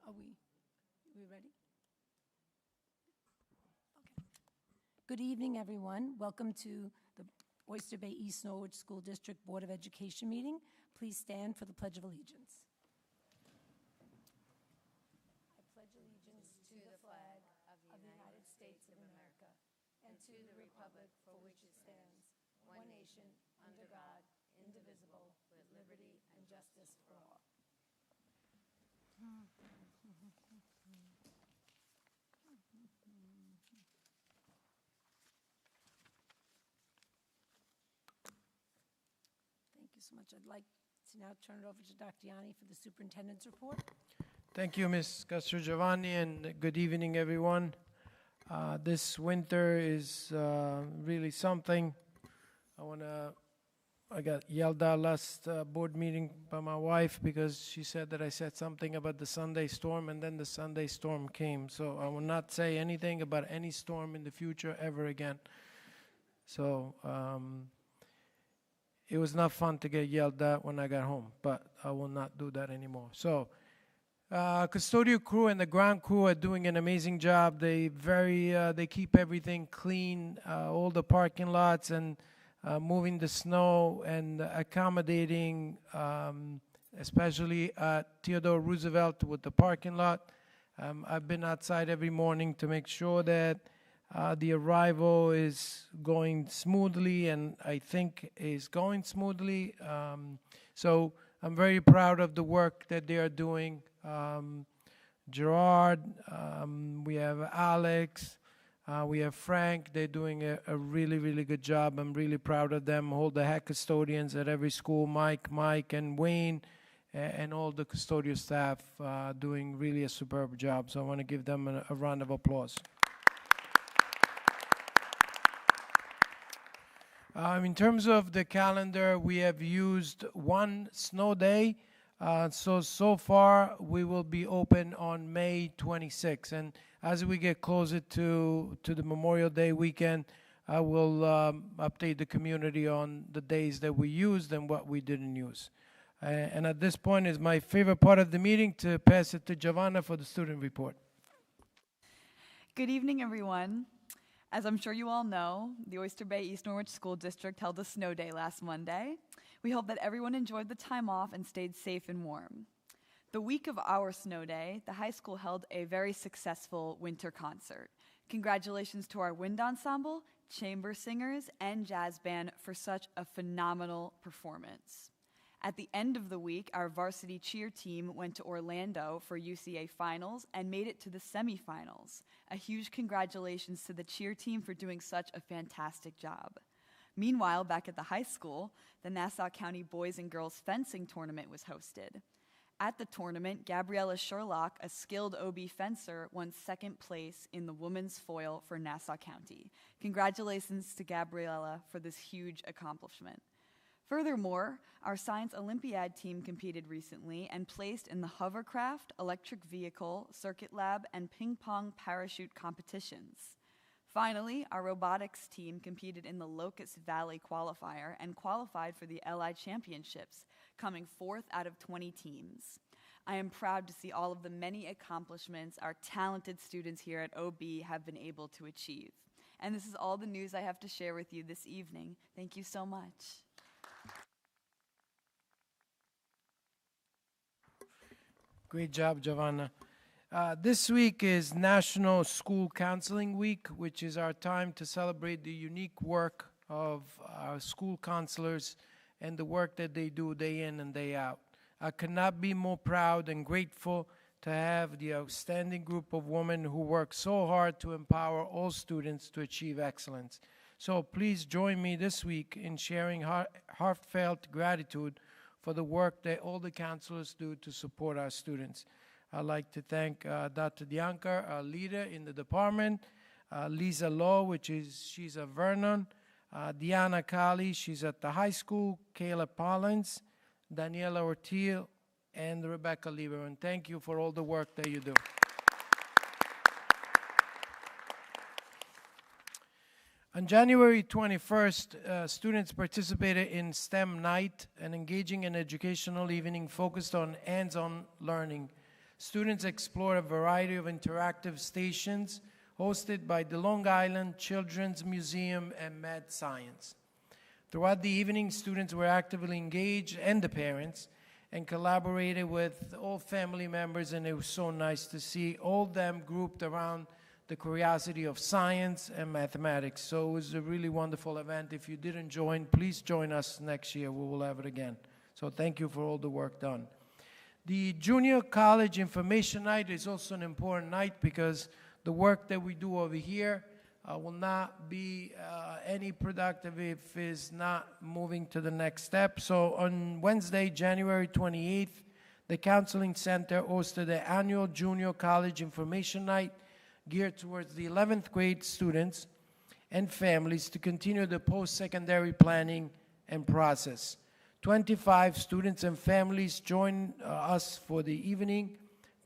Are we ready? Okay. Good evening, everyone. Welcome to the Oyster Bay East Norwich School District Board of Education meeting. Please stand for the Pledge of Allegiance. I pledge allegiance to the flag of the United States of America and to the republic for which it stands, one nation, under God, indivisible, with liberty and justice for all. Thank you so much. I'd like to now turn it over to Dr. Yanni for the superintendent's report. Thank you, Ms. Castrogiovanni, and good evening, everyone. This winter is really something. I got yelled at last board meeting by my wife because she said that I said something about the Sunday storm, and then the Sunday storm came. So I will not say anything about any storm in the future ever again. So it was not fun to get yelled at when I got home, but I will not do that anymore. So custodial crew and the ground crew are doing an amazing job. They keep everything clean, all the parking lots, and moving the snow and accommodating, especially at Theodore Roosevelt with the parking lot. I've been outside every morning to make sure that the arrival is going smoothly, and I think is going smoothly. So I'm very proud of the work that they are doing. Gerard, we have Alex, we have Frank. They're doing a really, really good job. I'm really proud of them. All the head custodians at every school, Mike, and Wayne, and all the custodial staff doing really a superb job. So I want to give them a round of applause. In terms of the calendar, we have used one snow day. So far, we will be open on May 26th. And as we get closer to the Memorial Day weekend, I will update the community on the days that we used and what we didn't use. And at this point is my favorite part of the meeting to pass it to Giovanna for the student report. Good evening, everyone. As I'm sure you all know, the Oyster Bay East Norwich School District held a snow day last Monday. We hope that everyone enjoyed the time off and stayed safe and warm. The week of our snow day, the high school held a very successful winter concert. Congratulations to our wind ensemble, chamber singers, and jazz band for such a phenomenal performance. At the end of the week, our varsity cheer team went to Orlando for UCA finals and made it to the semifinals. A huge congratulations to the cheer team for doing such a fantastic job. Meanwhile, back at the high school, the Nassau County Boys and Girls Fencing Tournament was hosted. At the tournament, Gabriella Sherlock, a skilled OB fencer, won second place in the women's foil for Nassau County. Congratulations to Gabriella for this huge accomplishment. Furthermore, our Science Olympiad team competed recently and placed in the hovercraft, electric vehicle, circuit lab, and ping pong parachute competitions. Finally, our robotics team competed in the Locust Valley qualifier and qualified for the LI Championships, coming 4th out of 20 teams. I am proud to see all of the many accomplishments our talented students here at OB have been able to achieve. And this is all the news I have to share with you this evening. Thank you so much. Great job, Giovanna. This week is National School Counseling Week, which is our time to celebrate the unique work of our school counselors and the work that they do day in and day out. I could not be more proud and grateful to have the outstanding group of women who work so hard to empower all students to achieve excellence. So please join me this week in sharing heartfelt gratitude for the work that all the counselors do to support our students. I'd like to thank Dr. Dianca, our leader in the department, Lisa Lowe, she's at Vernon, Diana Kali, she's at the high school, Kayla Collins, Daniela Ortiz, and Rebecca Lieberman. Thank you for all the work that you do. On January 21st, students participated in STEM Night, an engaging and educational evening focused on hands-on learning. Students explore a variety of interactive stations hosted by the Long Island Children's Museum and Mad Science. Throughout the evening, students were actively engaged, and the parents, and collaborated with all family members, and it was so nice to see all of them grouped around the curiosity of science and mathematics. So it was a really wonderful event. If you didn't join, please join us next year. We will have it again. So thank you for all the work done. The Junior College Information Night is also an important night because the work that we do over here will not be any productive if it's not moving to the next step. So on Wednesday, January 28th, the Counseling Center hosted the annual Junior College Information Night geared towards the 11th grade students and families to continue the post-secondary planning and process. 25 students and families joined us for the evening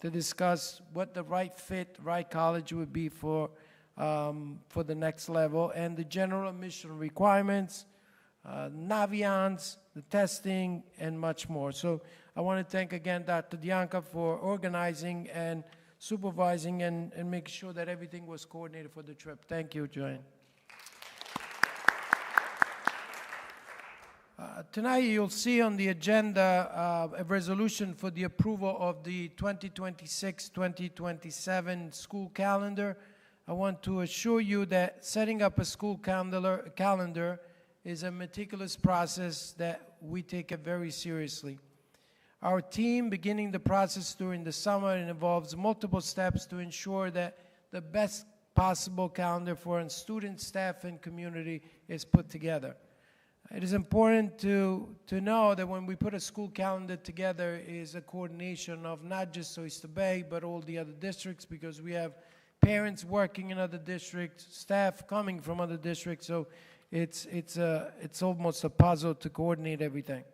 to discuss what the right fit, right college would be for the next level, and the general admission requirements, Navions, the testing, and much more. So I want to thank again Dr. Dianca for organizing and supervising and making sure that everything was coordinated for the trip. Thank you, Joanne. Tonight you'll see on the agenda a resolution for the approval of the 2026-2027 school calendar. I want to assure you that setting up a school calendar is a meticulous process that we take it very seriously. Our team, beginning the process during the summer, it involves multiple steps to ensure that the best possible calendar for our students, staff, and community is put together. It is important to know that when we put a school calendar together is a coordination of not just Oyster Bay, but all the other districts, because we have parents working in other districts, staff coming from other districts, so it's almost a puzzle to coordinate everything.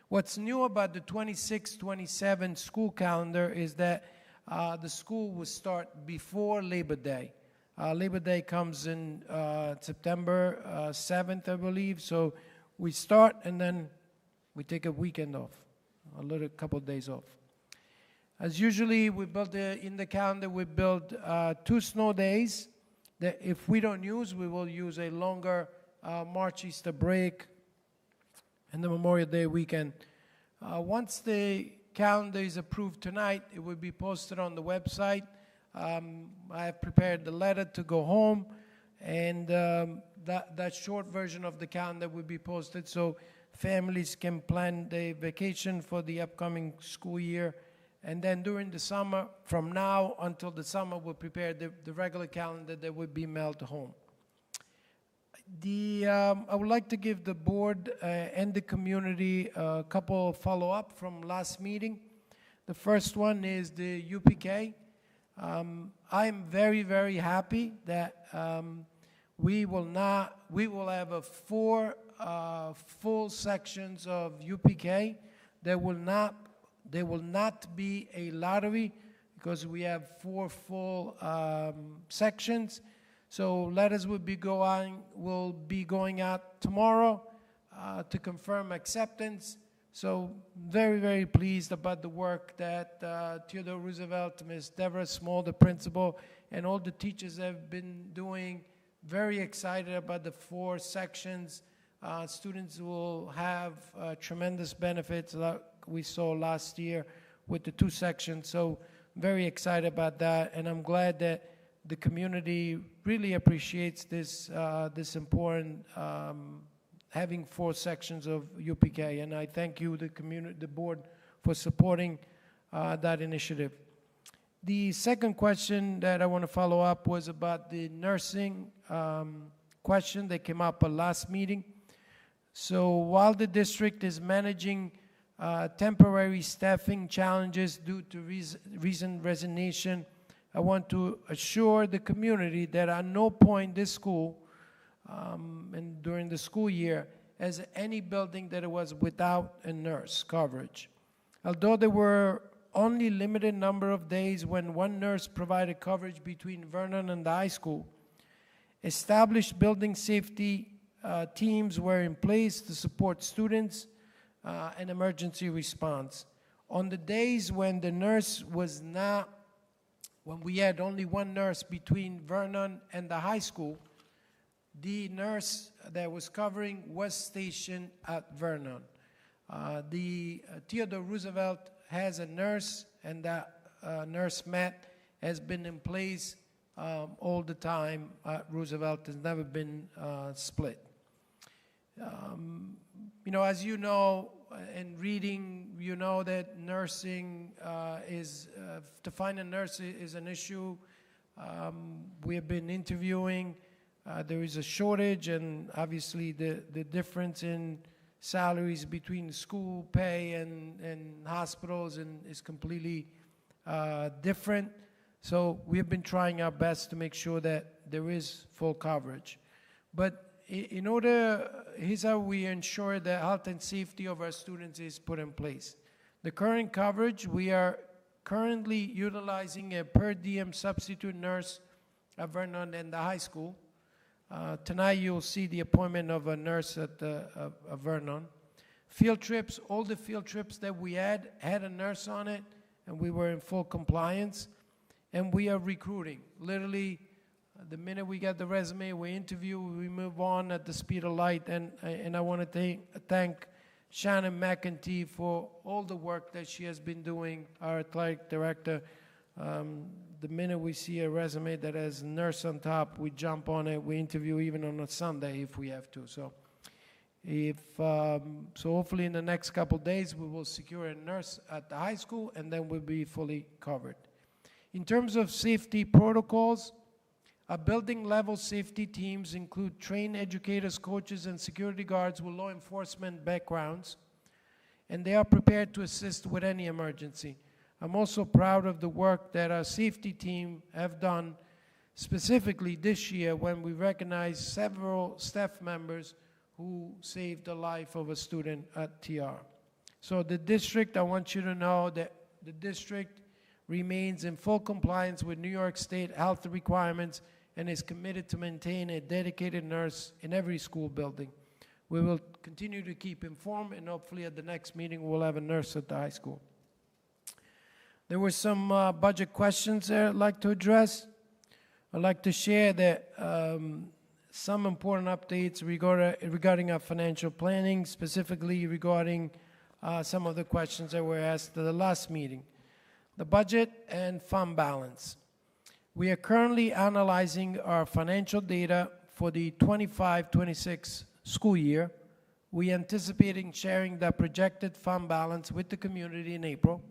What's new about the 26-27 school calendar is that the school will start before Labor Day. Labor Day comes in September 7th, I believe, so we start and then we take a weekend off, a couple of days off. As usually, we build in the calendar, we build 2 snow days that if we don't use, we will use a longer March Easter break and the Memorial Day weekend. Once the calendar is approved tonight, it will be posted on the website. I have prepared the letter to go home, and that short version of the calendar will be posted so families can plan their vacation for the upcoming school year. And then during the summer, from now until the summer, we'll prepare the regular calendar that will be mailed home. I would like to give the board and the community a couple of follow-up from last meeting. The first one is the UPK. I'm very, very happy that we will have 4 full sections of UPK. There will not be a lottery because we have 4 full sections. So letters will be going out tomorrow to confirm acceptance. So very, very pleased about the work that Theodore Roosevelt, Ms. Deborah Small, the principal, and all the teachers have been doing. Very excited about the 4 sections. Students will have tremendous benefits like we saw last year with the 2 sections. So very excited about that, and I'm glad that the community really appreciates this important having 4 sections of UPK, and I thank you, the board, for supporting that initiative. The second question that I want to follow up was about the nursing question that came up at last meeting. So while the district is managing temporary staffing challenges due to recent resignation, I want to assure the community that at no point this school and during the school year as any building that it was without a nurse coverage. Although there were only limited number of days when one nurse provided coverage between Vernon and the high school, established building safety teams were in place to support students and emergency response. On the days when the nurse was not, when we had only one nurse between Vernon and the high school, the nurse that was covering was stationed at Vernon. Theodore Roosevelt has a nurse, and that nurse Matt has been in place all the time at Roosevelt, has never been split. As you know, in reading, you know that nursing to find a nurse is an issue. We have been interviewing. There is a shortage, and obviously the difference in salaries between school pay and hospitals is completely different. So we have been trying our best to make sure that there is full coverage. But here's how we ensure the health and safety of our students is put in place. The current coverage, we are currently utilizing a per diem substitute nurse at Vernon and the high school. Tonight you'll see the appointment of a nurse at Vernon. Field trips, all the field trips that we had a nurse on it, and we were in full compliance. And we are recruiting. Literally, the minute we get the resume, we interview, we move on at the speed of light. And I want to thank Shannon McEntee for all the work that she has been doing, our athletic director. The minute we see a resume that has nurse on top, we jump on it. We interview even on a Sunday if we have to. So hopefully in the next couple days, we will secure a nurse at the high school, and then we'll be fully covered. In terms of safety protocols, our building level safety teams include trained educators, coaches, and security guards with law enforcement backgrounds, and they are prepared to assist with any emergency. I'm also proud of the work that our safety team have done, specifically this year when we recognized several staff members who saved the life of a student at TR. So the district, I want you to know that the district remains in full compliance with New York State health requirements and is committed to maintain a dedicated nurse in every school building. We will continue to keep informed, and hopefully at the next meeting we'll have a nurse at the high school. There were some budget questions there I'd like to address. I'd like to share that some important updates regarding our financial planning, specifically regarding some of the questions that were asked at the last meeting. The budget and fund balance. We are currently analyzing our financial data for the 25-26 school year. We are anticipating sharing the projected fund balance with the community in April.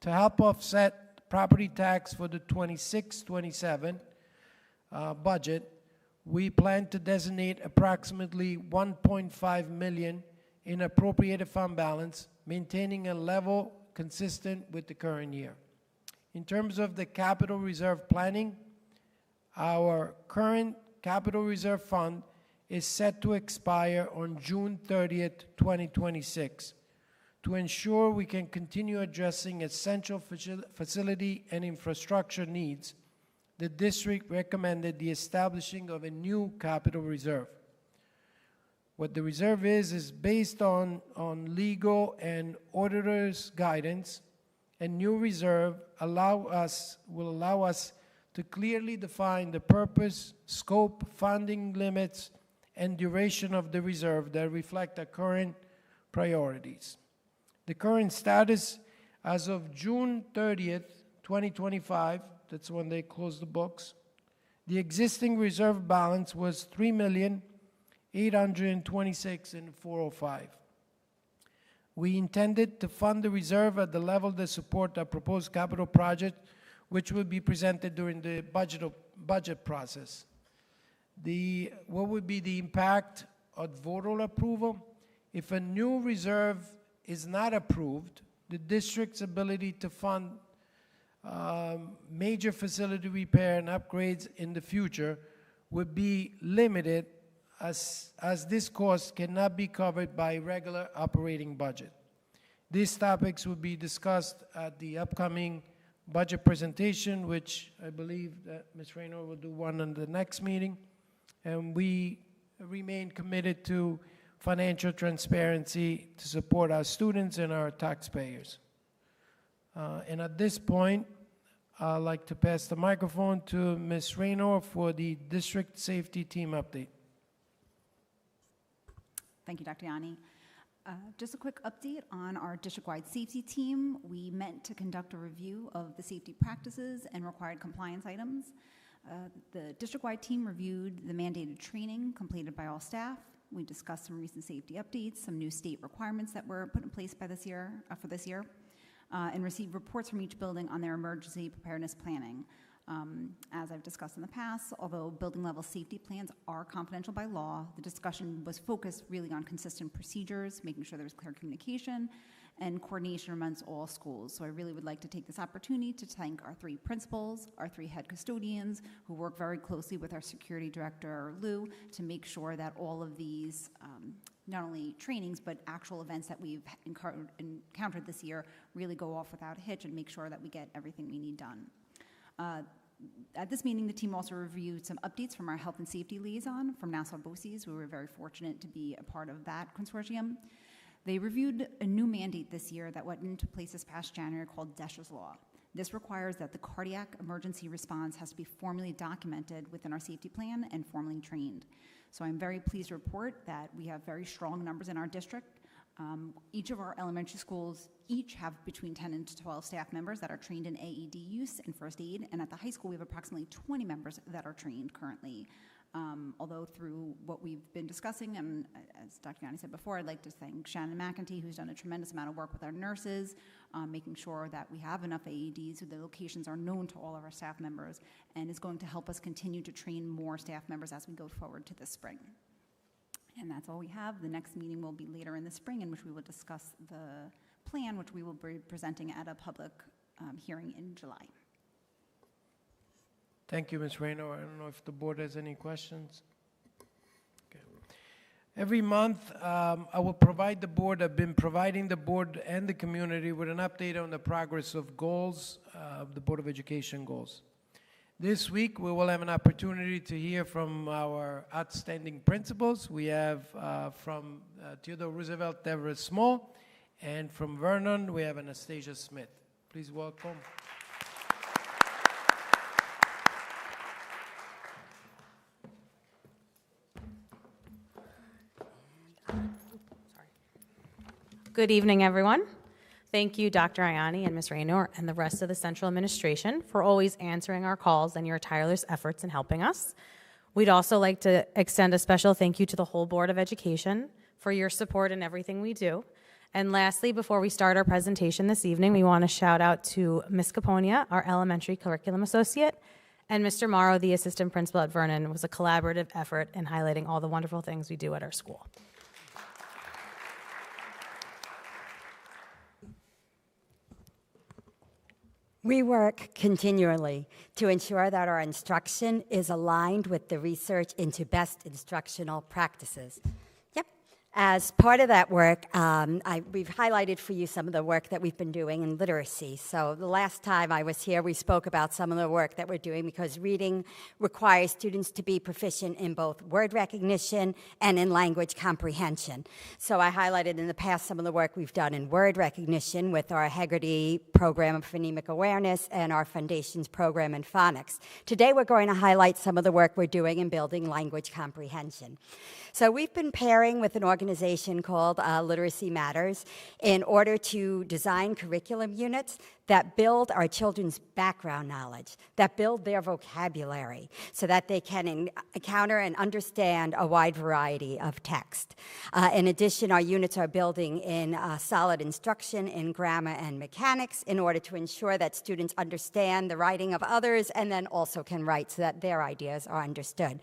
To help offset property tax for the 26-27 budget, we plan to designate approximately $1.5 million in appropriated fund balance, maintaining a level consistent with the current year. In terms of the capital reserve planning, our current capital reserve fund is set to expire on June 30th, 2026. To ensure we can continue addressing essential facility and infrastructure needs, the district recommended the establishing of a new capital reserve. What the reserve is based on legal and auditors' guidance. A new reserve will allow us to clearly define the purpose, scope, funding limits, and duration of the reserve that reflect our current priorities. The current status as of June 30th, 2025, that's when they closed the books, the existing reserve balance was $3,826,405. We intended to fund the reserve at the level that support our proposed capital project, which will be presented during the budget process. What would be the impact of voter approval? If a new reserve is not approved, the district's ability to fund major facility repair and upgrades in the future would be limited as this cost cannot be covered by regular operating budget. These topics will be discussed at the upcoming budget presentation, which I believe that Ms. Raynor will do one in the next meeting. And we remain committed to financial transparency to support our students and our taxpayers. And at this point, I'd like to pass the microphone to Ms. Raynor for the district safety team update. Thank you, Dr. Yanni. Just a quick update on our district-wide safety team. We met to conduct a review of the safety practices and required compliance items. The district-wide team reviewed the mandated training completed by all staff. We discussed some recent safety updates, some new state requirements that were put in place by this year, for this year, and received reports from each building on their emergency preparedness planning. As I've discussed in the past, although building level safety plans are confidential by law, the discussion was focused really on consistent procedures, making sure there was clear communication and coordination amongst all schools. So I really would like to take this opportunity to thank our 3 principals, our 3 head custodians, who work very closely with our security director, Lou, to make sure that all of these, not only trainings, but actual events that we've encountered this year really go off without a hitch and make sure that we get everything we need done. At this meeting, the team also reviewed some updates from our health and safety liaison from Nassau BOCES. We were very fortunate to be a part of that consortium. They reviewed a new mandate this year that went into place this past January called Desch's Law. This requires that the cardiac emergency response has to be formally documented within our safety plan and formally trained. So I'm very pleased to report that we have very strong numbers in our district. Each of our elementary schools each have between 10 and 12 staff members that are trained in AED use and first aid, and at the high school we have approximately 20 members that are trained currently. Although through what we've been discussing, and as Dr. Yanni said before, I'd like to thank Shannon McEntee, who's done a tremendous amount of work with our nurses, making sure that we have enough AEDs so the locations are known to all of our staff members, and is going to help us continue to train more staff members as we go forward to this spring. And that's all we have. The next meeting will be later in the spring, in which we will discuss the plan, which we will be presenting at a public hearing in July. Thank you, Ms. Raynor. I don't know if the board has any questions. Okay. Every month, I will provide the board, I've been providing the board and the community with an update on the progress of goals, the Board of Education goals. This week, we will have an opportunity to hear from our outstanding principals. We have from Theodore Roosevelt, Deborah Small, and from Vernon, we have Anastasia Smith. Please welcome. Good evening, everyone. Thank you, Dr. Ayani and Ms. Raynor and the rest of the Central Administration for always answering our calls and your tireless efforts in helping us. We'd also like to extend a special thank you to the whole Board of Education for your support in everything we do. And lastly, before we start our presentation this evening, we want to shout out to Ms. Caponia, our Elementary Curriculum Associate, and Mr. Morrow, the Assistant Principal at Vernon. It was a collaborative effort in highlighting all the wonderful things we do at our school. We work continually to ensure that our instruction is aligned with the research into best instructional practices. As part of that work, we've highlighted for you some of the work that we've been doing in literacy. So the last time I was here, we spoke about some of the work that we're doing because reading requires students to be proficient in both word recognition and in language comprehension. So I highlighted in the past some of the work we've done in word recognition with our Hegarty program of phonemic awareness and our Foundations program in phonics. Today we're going to highlight some of the work we're doing in building language comprehension. So we've been pairing with an organization called Literacy Matters in order to design curriculum units that build our children's background knowledge, that build their vocabulary so that they can encounter and understand a wide variety of text. In addition, our units are building in solid instruction in grammar and mechanics in order to ensure that students understand the writing of others and then also can write so that their ideas are understood.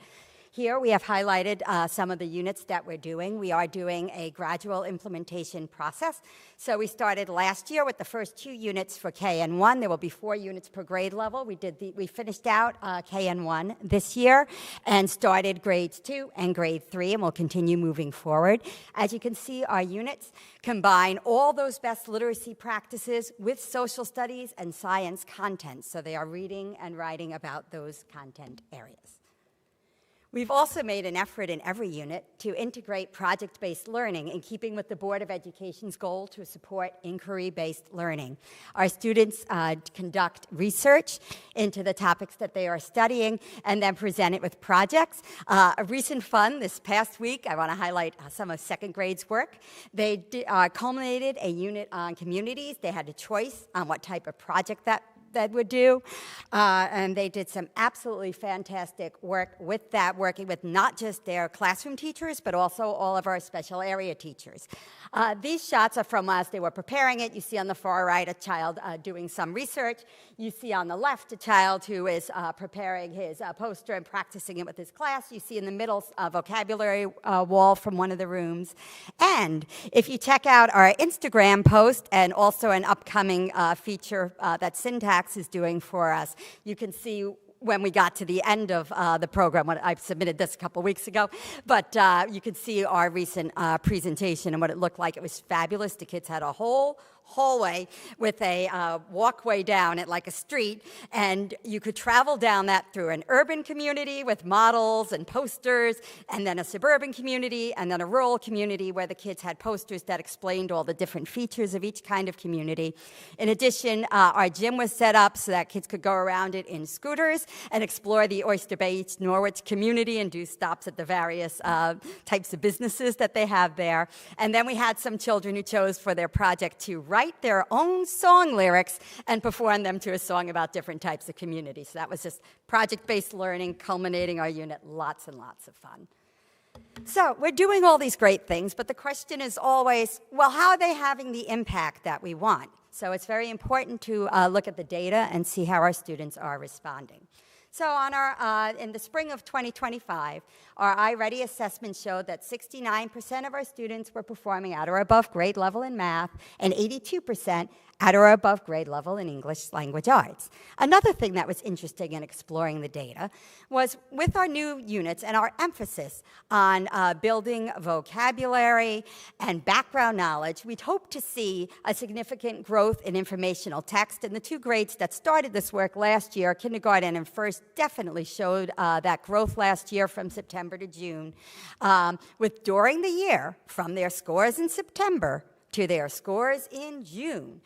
Here we have highlighted some of the units that we're doing. We are doing a gradual implementation process. So we started last year with the first 2 units for KN1. There will be 4 units per grade level. We finished out KN1 this year and started grades 2 and grade 3, and we'll continue moving forward. As you can see, our units combine all those best literacy practices with social studies and science content. So they are reading and writing about those content areas. We've also made an effort in every unit to integrate project-based learning in keeping with the Board of Education's goal to support inquiry-based learning. Our students conduct research into the topics that they are studying and then present it with projects. A recent fun this past week, I want to highlight some of second grade's work. They culminated a unit on communities. They had a choice on what type of project that would do, and they did some absolutely fantastic work with that, working with not just their classroom teachers, but also all of our special area teachers. These shots are from as they were preparing it. You see on the far right a child doing some research. You see on the left a child who is preparing his poster and practicing it with his class. You see in the middle a vocabulary wall from one of the rooms. And if you check out our Instagram post and also an upcoming feature that Syntax is doing for us, you can see when we got to the end of the program, when I submitted this a couple weeks ago, but you can see our recent presentation and what it looked like. It was fabulous. The kids had a whole hallway with a walkway down it like a street, and you could travel down that through an urban community with models and posters, and then a suburban community, and then a rural community where the kids had posters that explained all the different features of each kind of community. In addition, our gym was set up so that kids could go around it in scooters and explore the Oyster Bay East Norwich community and do stops at the various types of businesses that they have there. And then we had some children who chose for their project to write their own song lyrics and perform them to a song about different types of communities. So that was just project-based learning, culminating our unit. Lots and lots of fun. So we're doing all these great things, but the question is always, well, how are they having the impact that we want? So it's very important to look at the data and see how our students are responding. So on in the spring of 2025, our iReady assessment showed that 69% of our students were performing at or above grade level in math and 82% at or above grade level in English language arts. Another thing that was interesting in exploring the data was with our new units and our emphasis on building vocabulary and background knowledge, we'd hope to see a significant growth in informational text. And the two grades that started this work last year, kindergarten and first, definitely showed that growth last year from September to June, with during the year, from their scores in September to their scores in June,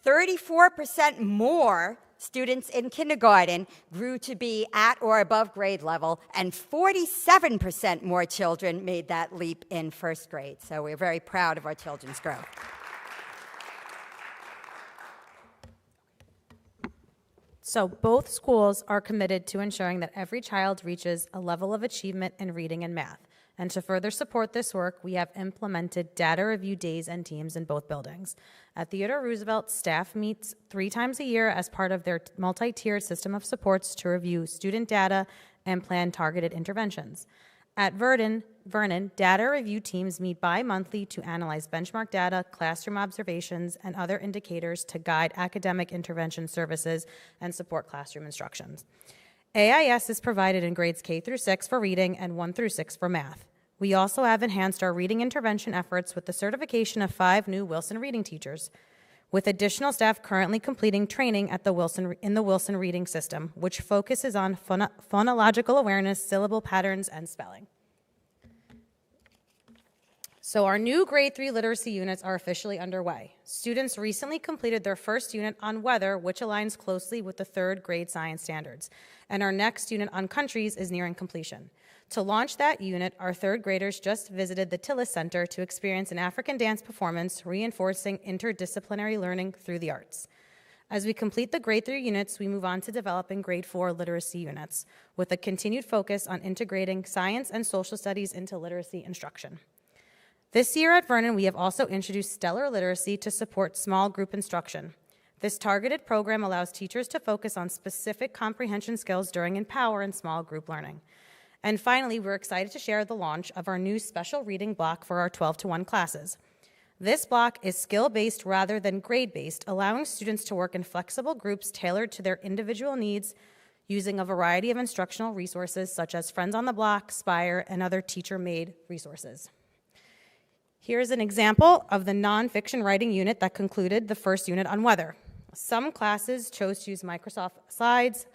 34% more students in kindergarten grew to be at or above grade level, and 47% more children made that leap in first grade. So we're very proud of our children's growth. So both schools are committed to ensuring that every child reaches a level of achievement in reading and math. And to further support this work, we have implemented data review days and teams in both buildings. At Theodore Roosevelt, staff meets 3 times a year as part of their multi-tiered system of supports to review student data and plan targeted interventions. At Vernon, data review teams meet bi-monthly to analyze benchmark data, classroom observations, and other indicators to guide academic intervention services and support classroom instructions. AIS is provided in grades K through 6 for reading and 1 through 6 for math. We also have enhanced our reading intervention efforts with the certification of 5 new Wilson reading teachers, with additional staff currently completing training at in the Wilson reading system, which focuses on phonological awareness, syllable patterns, and spelling. So our new grade 3 literacy units are officially underway. Students recently completed their first unit on weather, which aligns closely with the 3rd grade science standards. And our next unit on countries is nearing completion. To launch that unit, our 3rd graders just visited the Tillis Center to experience an African dance performance, reinforcing interdisciplinary learning through the arts. As we complete the grade 3 units, we move on to developing grade 4 literacy units, with a continued focus on integrating science and social studies into literacy instruction. This year at Vernon, we have also introduced Stellar Literacy to support small group instruction. This targeted program allows teachers to focus on specific comprehension skills during Empower and small group learning. And finally, we're excited to share the launch of our new special reading block for our 12-to-1 classes. This block is skill-based rather than grade-based, allowing students to work in flexible groups tailored to their individual needs using a variety of instructional resources such as Friends on the Block, Spire, and other teacher-made resources. Here's an example of the nonfiction writing unit that concluded the first unit on weather. Some classes chose to use Microsoft Slides,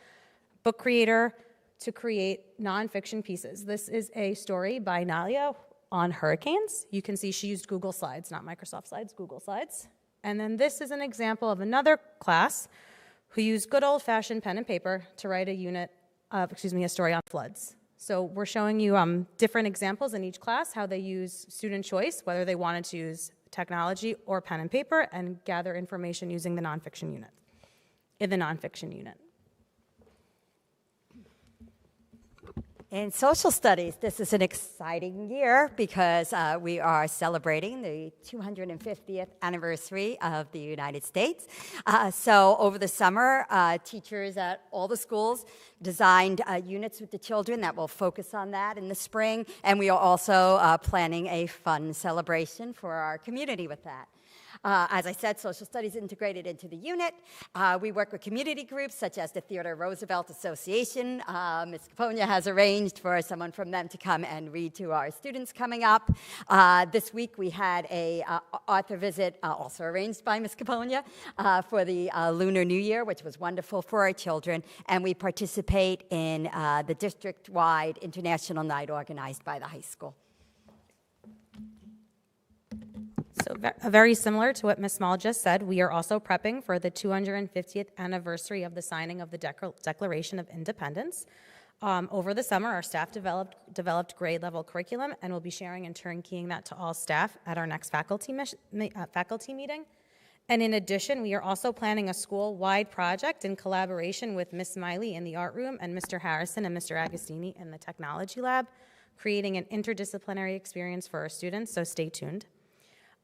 Book Creator, to create nonfiction pieces. This is a story by Nalia on hurricanes. You can see she used Google Slides, not Microsoft Slides, Google Slides. And then this is an example of another class who used good old-fashioned pen and paper to write a story on floods. So we're showing you different examples in each class, how they use student choice, whether they wanted to use technology or pen and paper, and gather information using the nonfiction unit, in the nonfiction unit. In social studies, this is an exciting year because we are celebrating the 250th anniversary of the United States. So over the summer, teachers at all the schools designed units with the children that will focus on that in the spring, and we are also planning a fun celebration for our community with that. As I said, social studies integrated into the unit. We work with community groups such as the Theodore Roosevelt Association. Ms. Caponia has arranged for someone from them to come and read to our students coming up. This week we had a author visit, also arranged by Ms. Caponia, for the Lunar New Year, which was wonderful for our children. And we participate in the district-wide international night organized by the high school. So very similar to what Ms. Small just said, we are also prepping for the 250th anniversary of the signing of the Declaration of Independence. Over the summer, our staff developed grade-level curriculum, and we'll be sharing and turnkeying that to all staff at our next faculty meeting. And in addition, we are also planning a school-wide project in collaboration with Ms. Miley in the art room and Mr. Harrison and Mr. Agostini in the technology lab, creating an interdisciplinary experience for our students, so stay tuned.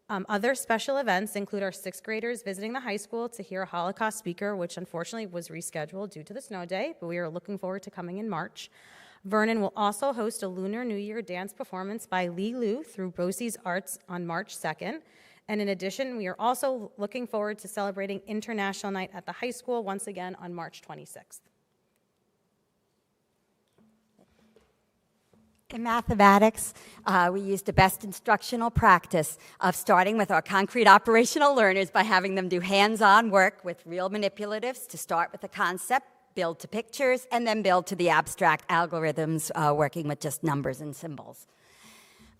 Other special events include our 6th graders visiting the high school to hear a Holocaust speaker, which unfortunately was rescheduled due to the snow day, but we are looking forward to coming in March. Vernon will also host a Lunar New Year dance performance by Lee Lu through Bosie's Arts on March 2nd. And in addition, we are also looking forward to celebrating International Night at the high school once again on March 26th. In mathematics, we used the best instructional practice of starting with our concrete operational learners by having them do hands-on work with real manipulatives to start with the concept, build to pictures, and then build to the abstract algorithms working with just numbers and symbols.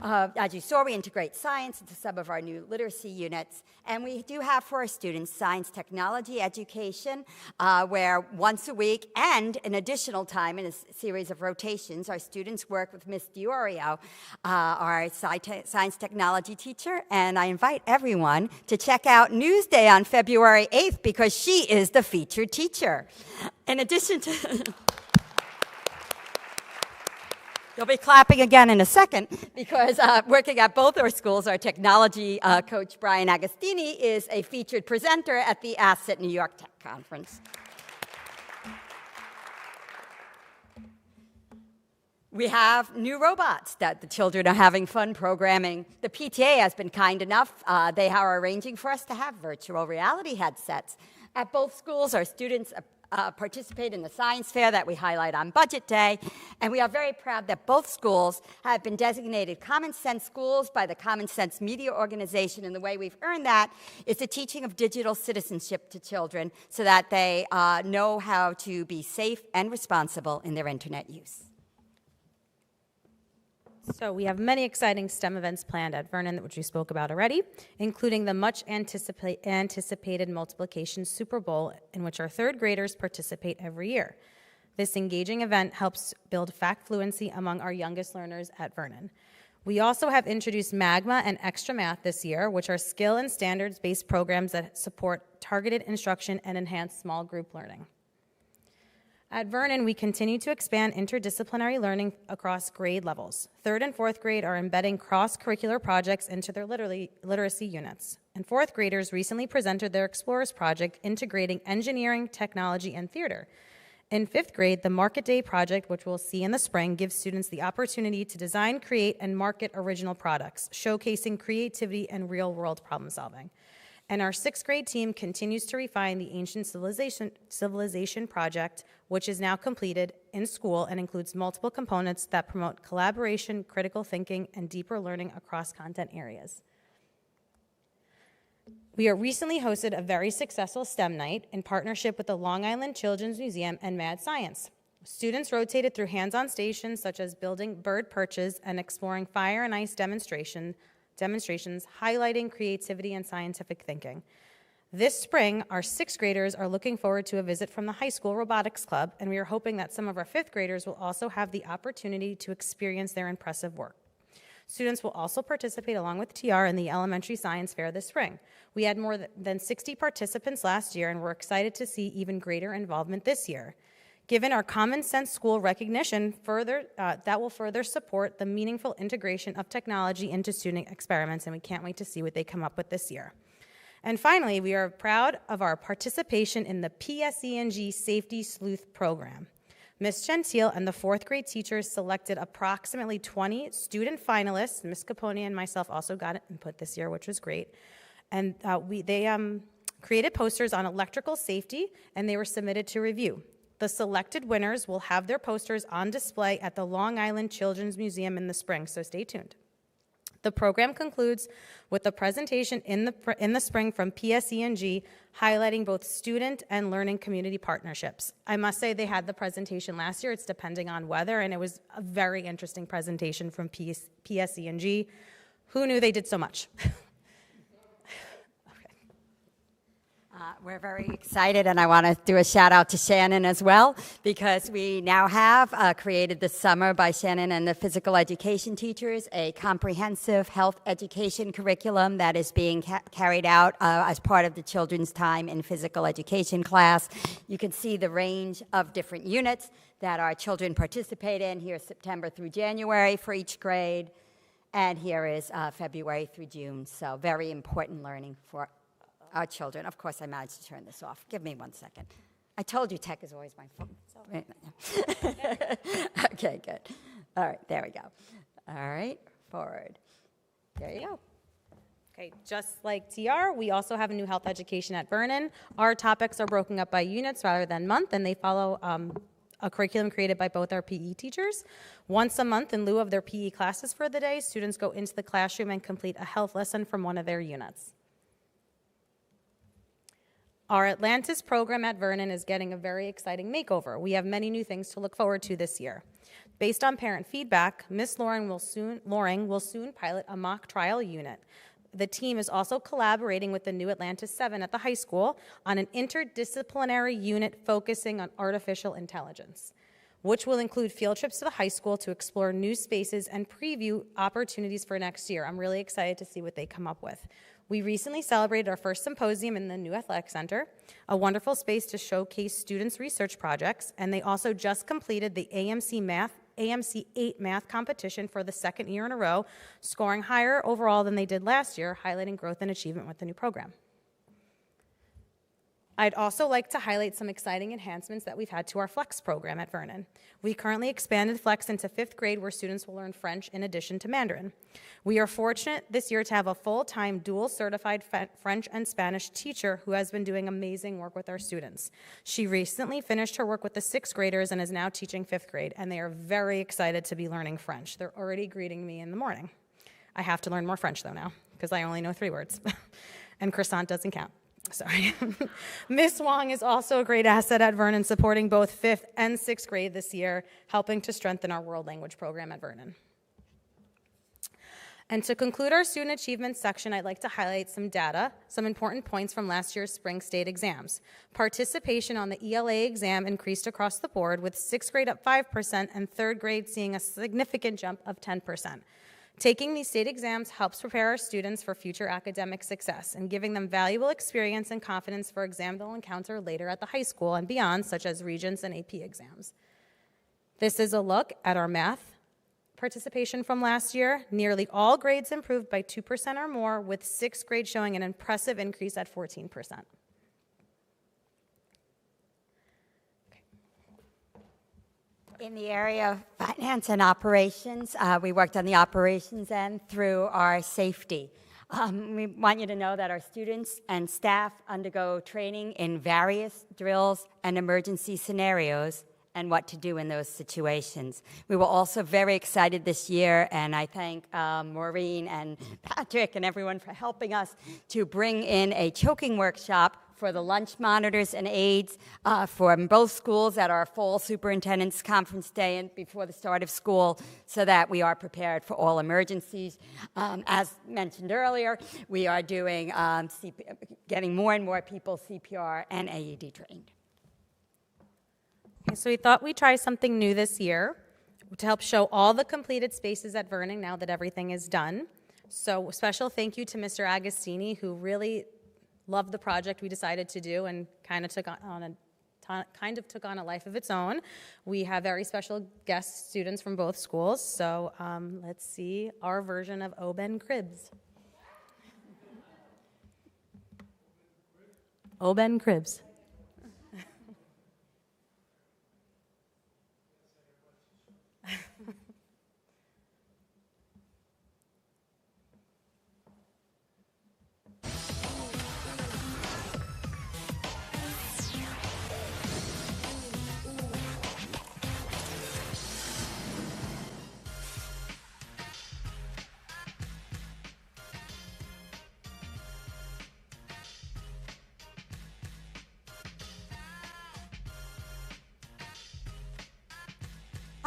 As you saw, we integrate science into some of our new literacy units, and we do have for our students science technology education, where once a week and an additional time in a series of rotations, our students work with Ms. Diorio, our science technology teacher, and I invite everyone to check out Newsday on February 8th because she is the featured teacher. In addition to... You'll be clapping again in a second because working at both our schools, our technology coach, Brian Agostini, is a featured presenter at the Asset New York Tech Conference. We have new robots that the children are having fun programming. The PTA has been kind enough. They are arranging for us to have virtual reality headsets. At both schools, our students participate in the science fair that we highlight on Budget Day, and we are very proud that both schools have been designated Common Sense schools by the Common Sense Media Organization, and the way we've earned that is the teaching of digital citizenship to children so that they know how to be safe and responsible in their internet use. So we have many exciting STEM events planned at Vernon, which we spoke about already, including the much anticipated Multiplication Super Bowl, in which our 3rd graders participate every year. This engaging event helps build fact fluency among our youngest learners at Vernon. We also have introduced Magma and Extra Math this year, which are skill and standards-based programs that support targeted instruction and enhance small group learning. At Vernon, we continue to expand interdisciplinary learning across grade levels. 3rd and 4th grade are embedding cross-curricular projects into their literacy units. And 4th graders recently presented their Explorers project integrating engineering, technology, and theater. In 5th grade, the Market Day project, which we'll see in the spring, gives students the opportunity to design, create, and market original products, showcasing creativity and real-world problem solving. And our 6th grade team continues to refine the Ancient Civilization project, which is now completed in school and includes multiple components that promote collaboration, critical thinking, and deeper learning across content areas. We recently hosted a very successful STEM night in partnership with the Long Island Children's Museum and Mad Science. Students rotated through hands-on stations such as building bird perches and exploring fire and ice demonstrations, highlighting creativity and scientific thinking. This spring, our 6th graders are looking forward to a visit from the high school robotics club, and we are hoping that some of our 5th graders will also have the opportunity to experience their impressive work. Students will also participate along with TR in the elementary science fair this spring. We had more than 60 participants last year, and we're excited to see even greater involvement this year. Given our common sense school recognition, that will further support the meaningful integration of technology into student experiments, and we can't wait to see what they come up with this year. And finally, we are proud of our participation in the PSE&G Safety Sleuth program. Ms. Gentile and the 4th grade teachers selected approximately 20 student finalists. Ms. Capone and myself also got input this year, which was great. And they created posters on electrical safety, and they were submitted to review. The selected winners will have their posters on display at the Long Island Children's Museum in the spring, so stay tuned. The program concludes with a presentation in the spring from PSE&G, highlighting both student and learning community partnerships. I must say they had the presentation last year. It's depending on weather, and it was a very interesting presentation from PSE&G. Who knew they did so much? We're very excited, and I want to do a shout out to Shannon as well, because we now have created this summer by Shannon and the physical education teachers a comprehensive health education curriculum that is being carried out as part of the children's time in physical education class. You can see the range of different units that our children participate in. Here's September through January for each grade, and here is February through June. So very important learning for our children. Of course, I managed to turn this off. Give me 1 second. I told you tech is always my fault. Okay, good. All right, there we go. All right, forward. There you go. Okay, just like TR, we also have a new health education at Vernon. Our topics are broken up by units rather than month, and they follow a curriculum created by both our PE teachers. Once a month, in lieu of their PE classes for the day, students go into the classroom and complete a health lesson from one of their units. Our Atlantis program at Vernon is getting a very exciting makeover. We have many new things to look forward to this year. Based on parent feedback, Ms. Loring will soon pilot a mock trial unit. The team is also collaborating with the new Atlantis 7 at the high school on an interdisciplinary unit focusing on artificial intelligence, which will include field trips to the high school to explore new spaces and preview opportunities for next year. I'm really excited to see what they come up with. We recently celebrated our first symposium in the new athletic center, a wonderful space to showcase students' research projects, and they also just completed the AMC 8 math competition for the 2nd year in a row, scoring higher overall than they did last year, highlighting growth and achievement with the new program. I'd also like to highlight some exciting enhancements that we've had to our Flex program at Vernon. We currently expanded Flex into 5th grade, where students will learn French in addition to Mandarin. We are fortunate this year to have a full-time dual certified French and Spanish teacher who has been doing amazing work with our students. She recently finished her work with the 6th graders and is now teaching 5th grade, and they are very excited to be learning French. They're already greeting me in the morning. I have to learn more French, though, now, because I only know 3 words, and croissant doesn't count. Sorry. Ms. Wong is also a great asset at Vernon, supporting both 5th and 6th grade this year, helping to strengthen our world language program at Vernon. And to conclude our student achievement section, I'd like to highlight some data, some important points from last year's spring state exams. Participation on the ELA exam increased across the board, with 6th grade up 5% and 3rd grade seeing a significant jump of 10%. Taking these state exams helps prepare our students for future academic success and giving them valuable experience and confidence for exams they'll encounter later at the high school and beyond, such as Regents and AP exams. This is a look at our math participation from last year. Nearly all grades improved by 2% or more, with 6th grade showing an impressive increase at 14%. In the area of finance and operations, we worked on the operations end through our safety. We want you to know that our students and staff undergo training in various drills and emergency scenarios and what to do in those situations. We were also very excited this year, and I thank Maureen and Patrick and everyone for helping us to bring in a choking workshop for the lunch monitors and aides from both schools at our fall superintendent's conference day and before the start of school, so that we are prepared for all emergencies. As mentioned earlier, we are doing getting more and more people CPR and AED trained. Okay, so we thought we'd try something new this year to help show all the completed spaces at Vernon now that everything is done. So special thank you to Mr. Agostini, who really loved the project we decided to do and kind of took on a life of its own. We have very special guest students from both schools, so let's see our version of Oben Cribs. Oben Cribs.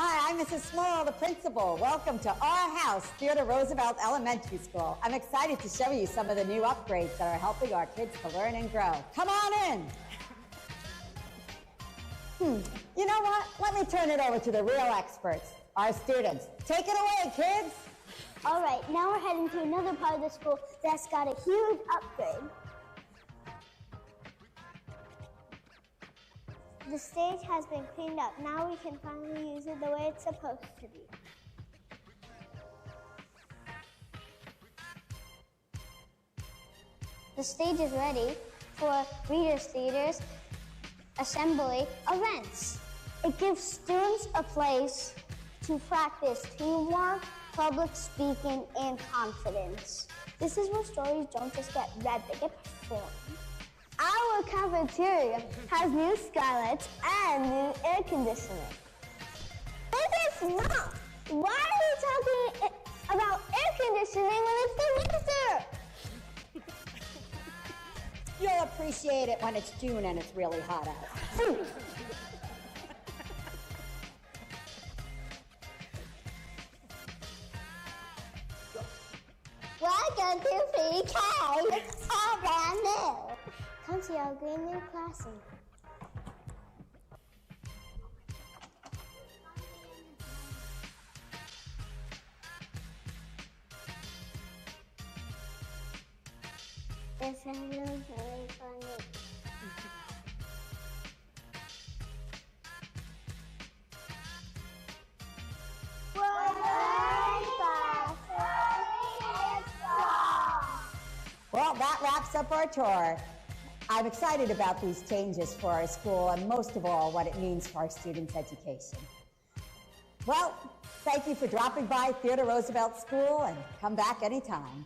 Hi, I'm Mrs. Small, the principal. Welcome to our house, Theodore Roosevelt Elementary School. I'm excited to show you some of the new upgrades that are helping our kids to learn and grow. Come on in. You know what? Let me turn it over to the real experts, our students. Take it away, kids. All right, now we're heading to another part of the school that's got a huge upgrade. The stage has been cleaned up. Now we can finally use it the way it's supposed to be. The stage is ready for readers' theaters, assembly, events. It gives students a place to practice teamwork, public speaking, and confidence. This is where stories don't just get read, they get performed. Our cafeteria has new skylights and new air conditioning. But it's not. Why are we talking about air conditioning when it's the winter? You'll appreciate it when it's June and it's really hot out. Welcome to PK. It's all brand new. Come see our great new classroom. This is really funny. Well, that wraps up our tour. I'm excited about these changes for our school and most of all, what it means for our students' education. Well, thank you for dropping by Theodore Roosevelt School and come back anytime.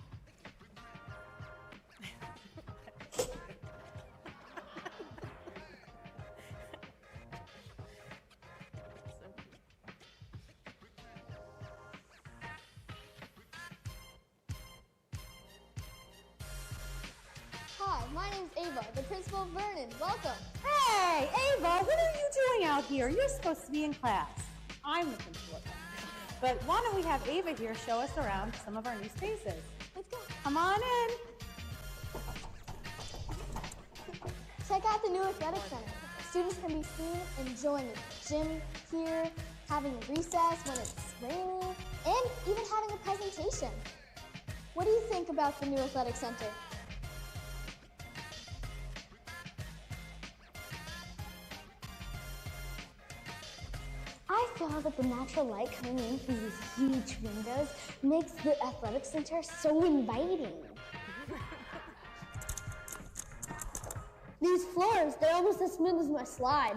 Hi, my name's Ava, the principal of Vernon. Welcome. Hey, Ava, what are you doing out here? You're supposed to be in class. I'm the principal of Vernon. But why don't we have Ava here show us around some of our new spaces? Let's go. Come on in. Check out the new athletic center. Students can be seen enjoying the gym here, having recess when it's raining, and even having a presentation. What do you think about the new athletic center? I thought that the natural light coming in through these huge windows makes the athletic center so inviting. These floors, they're almost as smooth as my slide.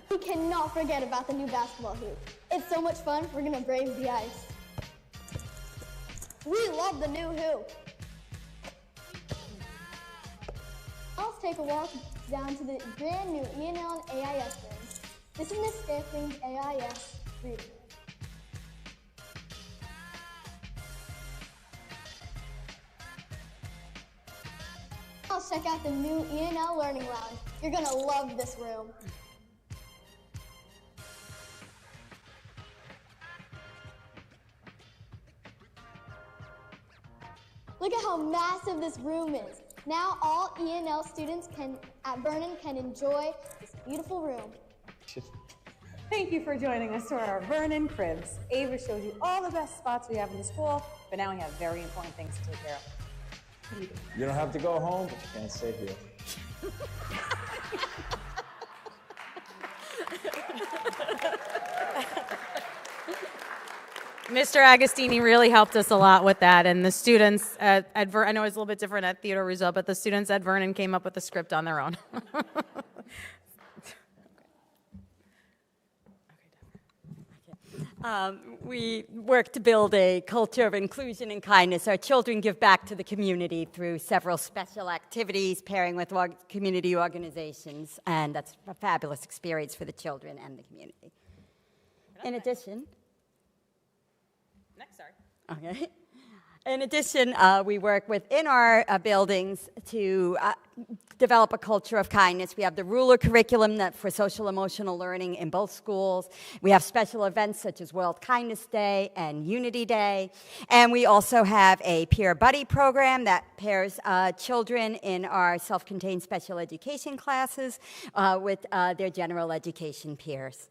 We cannot forget about the new basketball hoop. It's so much fun, we're gonna brave the ice. We love the new hoop. Let's take a walk down to the brand new E&L and AIS rooms. This is Miss Staplin's AIS reading room. Let's check out the new E&L Learning Lounge. You're gonna love this room. Look at how massive this room is. Now all E&L students at Vernon can enjoy this beautiful room. Thank you for joining us for our Vernon Cribs. Ava showed you all the best spots we have in the school, but now we have very important things to take care of. What do you do? You don't have to go home, but you can't stay here. Mr. Agostini really helped us a lot with that, and the students at Vernon, I know it's a little bit different at Theodore Roosevelt, but the students at Vernon came up with the script on their own. We work to build a culture of inclusion and kindness. Our children give back to the community through several special activities, pairing with community organizations, and that's a fabulous experience for the children and the community. In addition, okay. In addition, we work within our buildings to develop a culture of kindness. We have the ruler curriculum for social emotional learning in both schools. We have special events such as World Kindness Day and Unity Day. And we also have a peer buddy program that pairs children in our self-contained special education classes with their general education peers.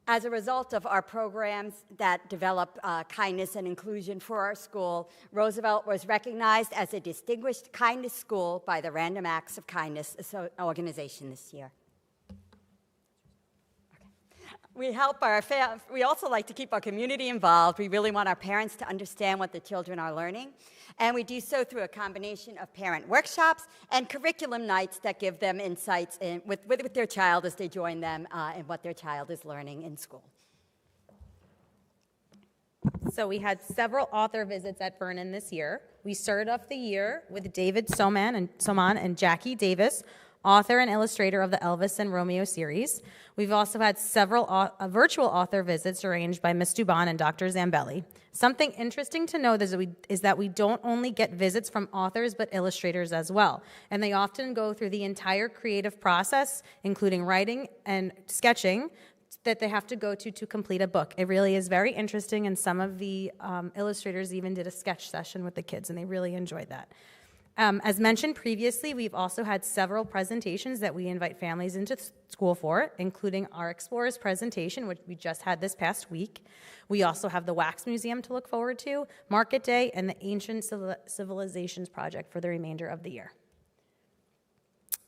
As a result of our programs that develop kindness and inclusion for our school, Roosevelt was recognized as a distinguished kindness school by the Random Acts of Kindness organization this year. We also like to keep our community involved. We really want our parents to understand what the children are learning. And we do so through a combination of parent workshops and curriculum nights that give them insights with their child as they join them in what their child is learning in school. So we had several author visits at Vernon this year. We started off the year with David Soman and Jackie Davis, author and illustrator of the Elvis and Romeo series. We've also had several virtual author visits arranged by Ms. Dubon and Dr. Zambelli. Something interesting to note is that we don't only get visits from authors, but illustrators as well. And they often go through the entire creative process, including writing and sketching, that they have to go to complete a book. It really is very interesting, and some of the illustrators even did a sketch session with the kids, and they really enjoyed that. As mentioned previously, we've also had several presentations that we invite families into school for, including our Explorers presentation, which we just had this past week. We also have the Wax Museum to look forward to, Market Day, and the Ancient Civilizations Project for the remainder of the year.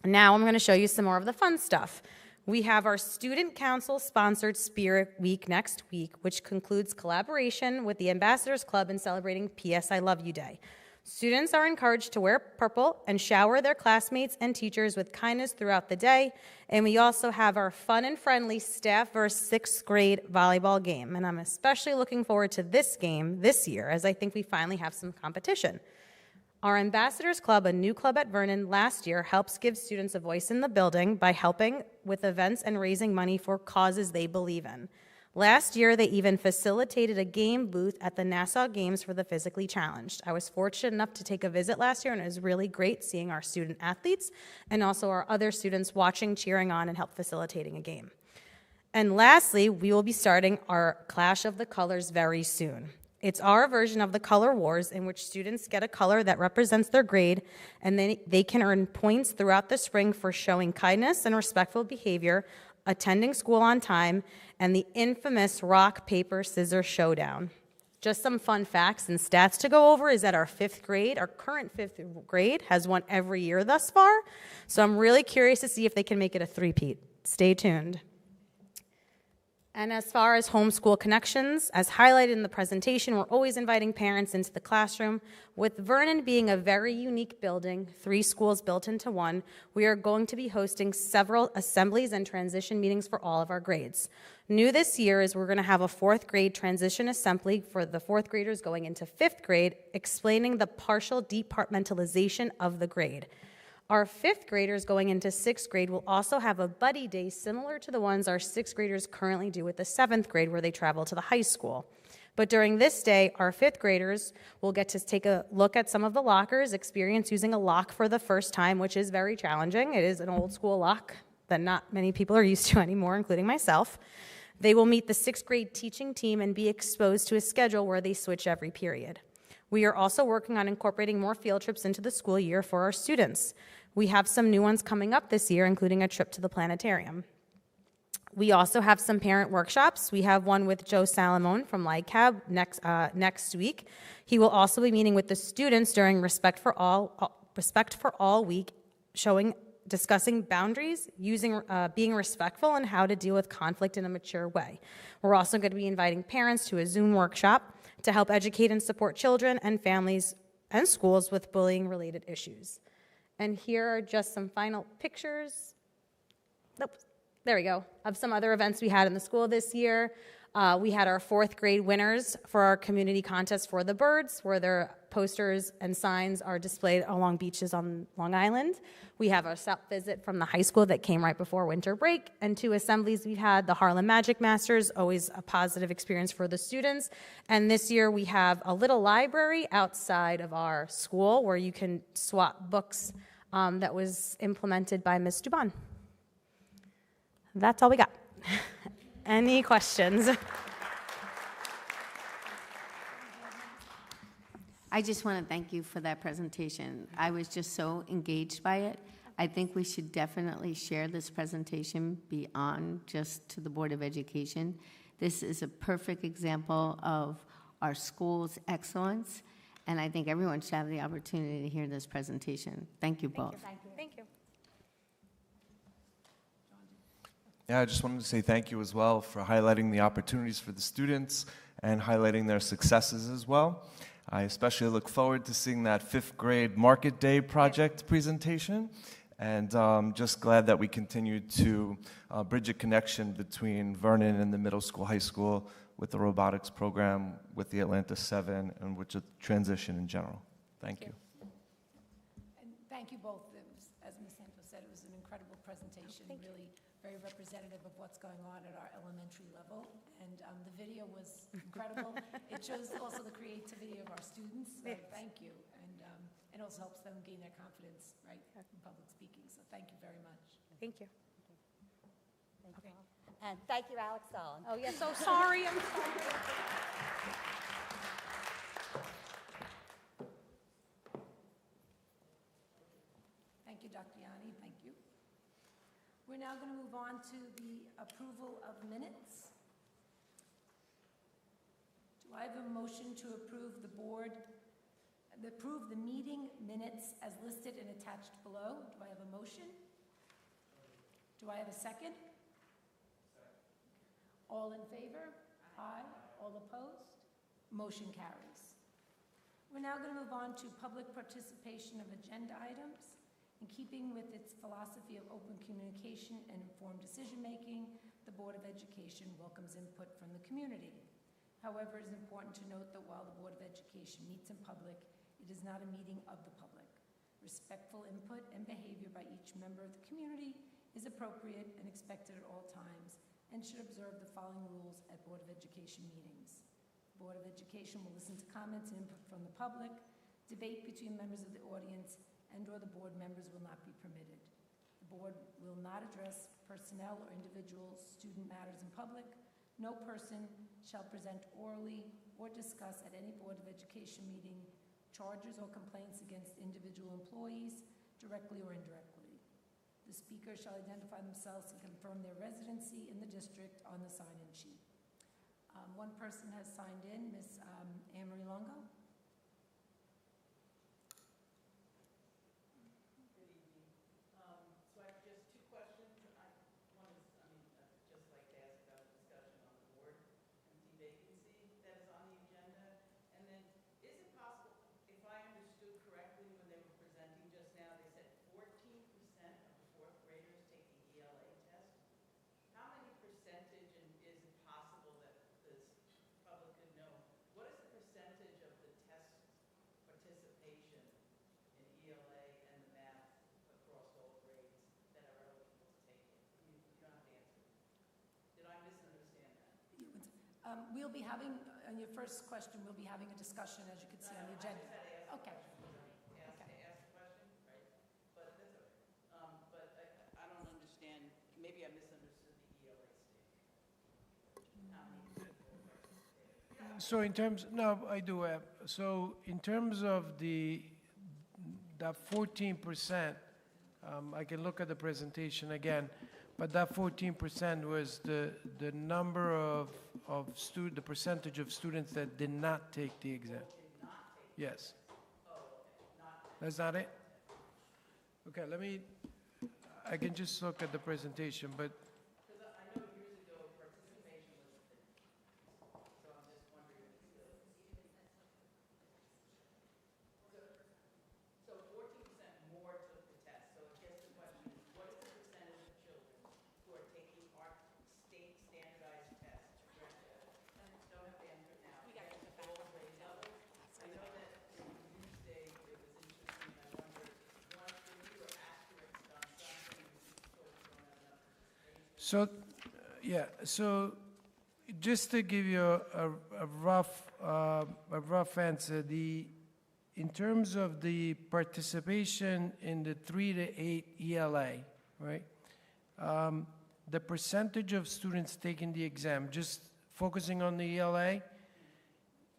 Now I'm going to show you some more of the fun stuff. We have our Student Council-sponsored Spirit Week next week, which concludes collaboration with the Ambassadors Club in celebrating P.S. I Love You Day. Students are encouraged to wear purple and shower their classmates and teachers with kindness throughout the day. And we also have our fun and friendly staff versus 6th grade volleyball game. And I'm especially looking forward to this game this year, as I think we finally have some competition. Our Ambassadors Club, a new club at Vernon last year, helps give students a voice in the building by helping with events and raising money for causes they believe in. Last year, they even facilitated a game booth at the Nassau Games for the physically challenged. I was fortunate enough to take a visit last year, and it was really great seeing our student athletes and also our other students watching, cheering on, and help facilitating a game. And lastly, we will be starting our Clash of the Colors very soon. It's our version of the Color Wars, in which students get a color that represents their grade, and then they can earn points throughout the spring for showing kindness and respectful behavior, attending school on time, and the infamous rock, paper, scissors showdown. Just some fun facts and stats to go over is that our 5th grade, our current 5th grade, has won every year thus far. So I'm really curious to see if they can make it a three-peat. Stay tuned. And as far as homeschool connections, as highlighted in the presentation, we're always inviting parents into the classroom. With Vernon being a very unique building, 3 schools built into one, we are going to be hosting several assemblies and transition meetings for all of our grades. New this year is we're going to have a 4th grade transition assembly for the 4th graders going into 5th grade, explaining the partial departmentalization of the grade. Our 5th graders going into 6th grade will also have a buddy day similar to the ones our 6th graders currently do with the 7th grade, where they travel to the high school. But during this day, our fifth graders will get to take a look at some of the lockers, experience using a lock for the first time, which is very challenging. It is an old school lock that not many people are used to anymore, including myself. They will meet the sixth grade teaching team and be exposed to a schedule where they switch every period. We are also working on incorporating more field trips into the school year for our students. We have some new ones coming up this year, including a trip to the planetarium. We also have some parent workshops. We have one with Joe Salamone from LICAB next week. He will also be meeting with the students during Respect for All week, discussing boundaries, being respectful, and how to deal with conflict in a mature way. We're also going to be inviting parents to a Zoom workshop to help educate and support children and families and schools with bullying-related issues. And here are just some final pictures. Nope. There we go, of some other events we had in the school this year. We had our fourth grade winners for our community contest for the birds, where their posters and signs are displayed along beaches on Long Island. We have our shop visit from the high school that came right before winter break, and 2 assemblies we had, the Harlem Magic Masters, always a positive experience for the students. And this year we have a little library outside of our school where you can swap books that was implemented by Ms. Dubon. That's all we got. Any questions? I just want to thank you for that presentation. I was just so engaged by it. I think we should definitely share this presentation beyond just to the Board of Education. This is a perfect example of our school's excellence, and I think everyone should have the opportunity to hear this presentation. Thank you both. Thank you. Yeah, I just wanted to say thank you as well for highlighting the opportunities for the students and highlighting their successes as well. I especially look forward to seeing that 5th grade Market Day project presentation, and just glad that we continue to bridge a connection between Vernon and the middle school, high school with the robotics program, with the Atlanta 7, and with the transition in general. Thank you. And thank you both. It was, as Ms. Santos said, it was an incredible presentation, really very representative of what's going on at our elementary level. And the video was incredible. It shows also the creativity of our students. So thank you. And it also helps them gain their confidence, right, in public speaking. So thank you very much. Thank you. Thank you. And thank you, Alex Solon. Oh, yeah, so sorry. I'm sorry. Thank you, Dr. Yanni. Thank you. We're now going to move on to the approval of minutes. Do I have a motion to approve the meeting minutes as listed and attached below? Do I have a motion? Do I have a second? All in favor? Aye. All opposed? Motion carries. We're now going to move on to public participation of agenda items. In keeping with its philosophy of open communication and informed decision-making, the Board of Education welcomes input from the community. However, it is important to note that while the Board of Education meets in public, it is not a meeting of the public. Respectful input and behavior by each member of the community is appropriate and expected at all times, and should observe the following rules at Board of Education meetings. The Board of Education will listen to comments and input from the public. Debate between members of the audience and/or the board members will not be permitted. The board will not address personnel or individual student matters in public. No person shall present orally or discuss at any Board of Education meeting charges or complaints against individual employees, directly or indirectly. The speaker shall identify themselves and confirm their residency in the district on the sign-in sheet. One person has signed in, Ms. Anne-Marie Longo. We'll be having on your first question, we'll be having a discussion, as you can see on the agenda. Okay. I don't understand, maybe I misunderstood the ELA statement. So in terms, no, I do have, so in terms of that 14%, I can look at the presentation again, but that 14% was the number of the percentage of students that did not take the exam. Yes. That's not it? Okay, I can just look at the presentation, but Because I know years ago participation was a thing, so I'm just wondering if it's still. So 14% more took the test, so I guess the question is, what is the percentage of children who are taking our state standardized tests to graduate? Don't have to answer it now. We got to get all grade levels. I know that in Newsday, it was interesting, I wonder, one for you or asterisks on something, and schools don't have enough participation. so, yeah, so just to give you a rough answer, in terms of the participation in the 3 to 8 ELA, right? The percentage of students taking the exam, just focusing on the ELA,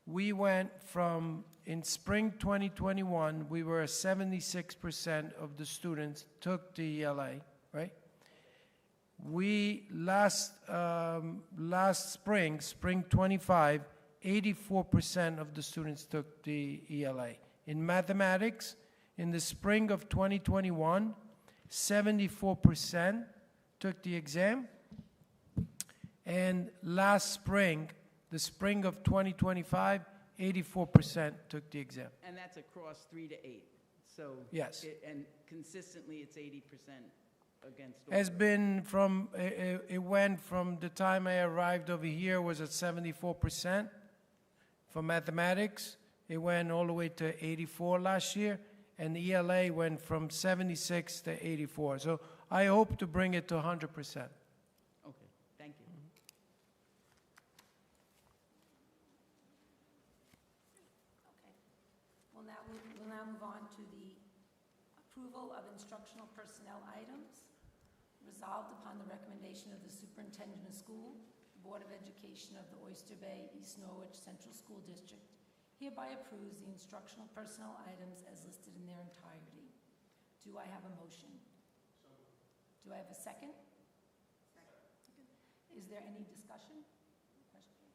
we went from, in spring 2021, we were 76% of the students took the ELA, right? We, last spring 25, 84% of the students took the ELA. In mathematics, in the spring of 2021, 74% took the exam. And last spring, the spring of 2025, 84% took the exam. And that's across 3 to 8, so. Yes. And consistently, it's 80% against. Has been from, it went from the time I arrived over here was at 74% for mathematics. It went all the way to 84 last year, and the ELA went from 76 to 84. So I hope to bring it to 100%. Okay, thank you. Okay. We'll now move on to the approval of instructional personnel items. Resolved upon the recommendation of the superintendent of school, the Board of Education of the Oyster Bay East Norwich Central School District hereby approves the instructional personnel items as listed in their entirety. Do I have a motion? Do I have a second? Second. Is there any discussion? Question?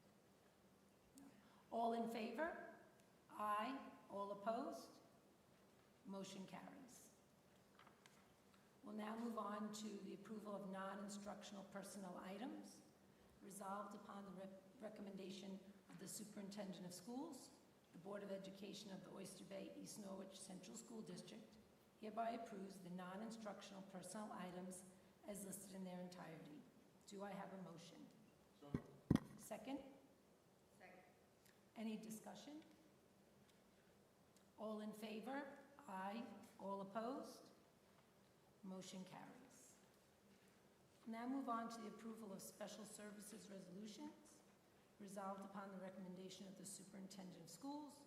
No. All in favor? Aye. All opposed? Motion carries. We'll now move on to the approval of non-instructional personnel items. Resolved upon the recommendation of the superintendent of schools, the Board of Education of the Oyster Bay East Norwich Central School District hereby approves the non-instructional personnel items as listed in their entirety. Do I have a motion? Second? Second. Any discussion? All in favor? Aye. All opposed? Motion carries. Now move on to the approval of special services resolutions. Resolved upon the recommendation of the superintendent of schools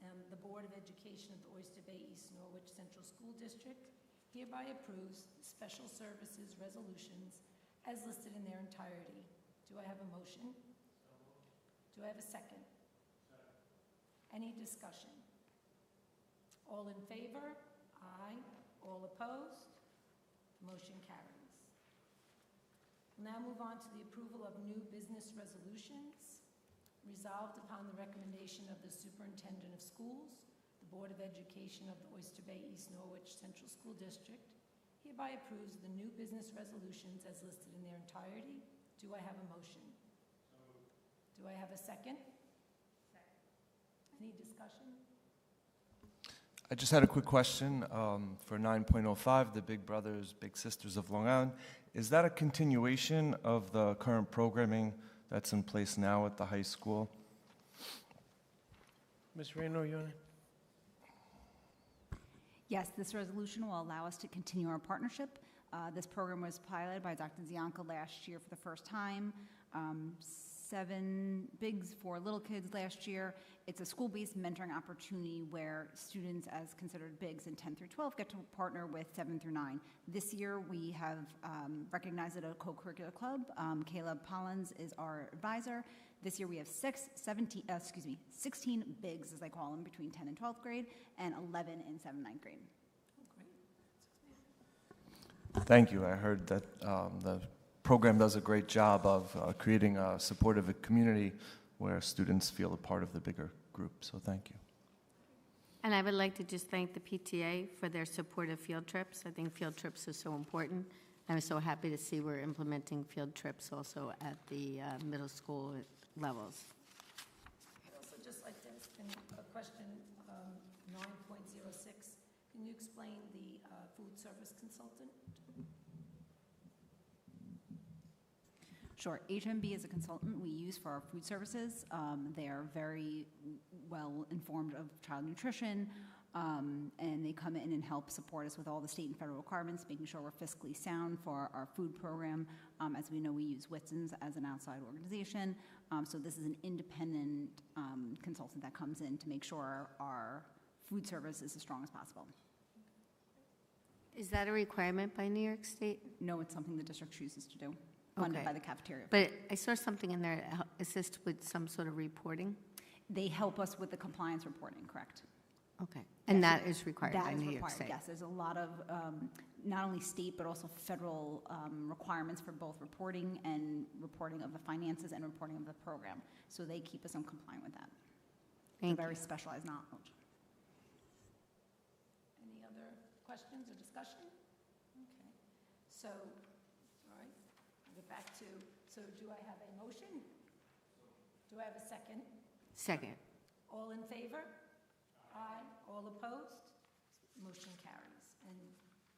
and the Board of Education of the Oyster Bay East Norwich Central School District hereby approves special services resolutions as listed in their entirety. Do I have a motion? Do I have a second? Second. Any discussion? All in favor? Aye. All opposed? Motion carries. We'll now move on to the approval of new business resolutions. Resolved upon the recommendation of the superintendent of schools, the Board of Education of the Oyster Bay East Norwich Central School District hereby approves the new business resolutions as listed in their entirety. Do I have a motion? Do I have a second? Second. Any discussion? I just had a quick question for 9.05, the Big Brothers, Big Sisters of Long Island. Is that a continuation of the current programming that's in place now at the high school? Ms. Reno, you want to? Yes, this resolution will allow us to continue our partnership. This program was piloted by Dr. Zianka last year for the first time. 7 bigs for little kids last year. It's a school-based mentoring opportunity where students as considered bigs in 10 through 12 get to partner with 7 through 9. This year we have recognized it a co-curricular club. Caleb Pollins is our advisor. This year we have 16 bigs, as I call them, between 10 and 12th grade, and 11 in 7th and 9th grade. Thank you. I heard that the program does a great job of creating a supportive community where students feel a part of the bigger group, so thank you. And I would like to just thank the PTA for their support of field trips. I think field trips are so important. I'm so happy to see we're implementing field trips also at the middle school levels. I'd also just like to ask a question, 9.06. Can you explain the food service consultant? Sure. HMB is a consultant we use for our food services. They are very well informed of child nutrition, and they come in and help support us with all the state and federal requirements, making sure we're fiscally sound for our food program. As we know, we use Whitson's as an outside organization. So this is an independent consultant that comes in to make sure our food service is as strong as possible. Is that a requirement by New York State? No, it's something the district chooses to do, funded by the cafeteria. But I saw something in there to assist with some sort of reporting. They help us with the compliance reporting, correct? Okay. And that is required by New York State? Yes, there's a lot of not only state but also federal requirements for both reporting of the finances and reporting of the program. So they keep us on compliant with that. Thank you. Very specialized knowledge. Any other questions or discussion? Okay. So, all right, I'll get back to, so do I have a motion? Do I have a second? Second. All in favor? Aye. All opposed? Motion carries. And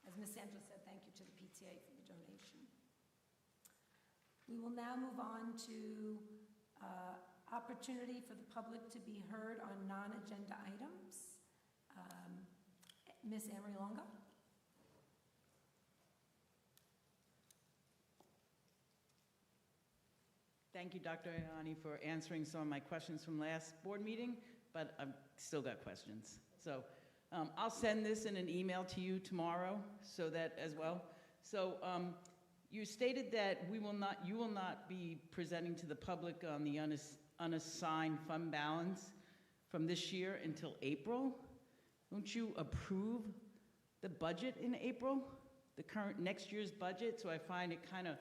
as Ms. Sandra said, thank you to the PTA for the donation. We will now move on to opportunity for the public to be heard on non-agenda items. Ms. Emery Longo. Thank you, Dr. Ayani, for answering some of my questions from last board meeting, but I've still got questions. So I'll send this in an email to you tomorrow, so that as well. So you stated that you will not be presenting to the public on the unassigned fund balance from this year until April. Don't you approve the budget in April, the current next year's budget? So I find it kind of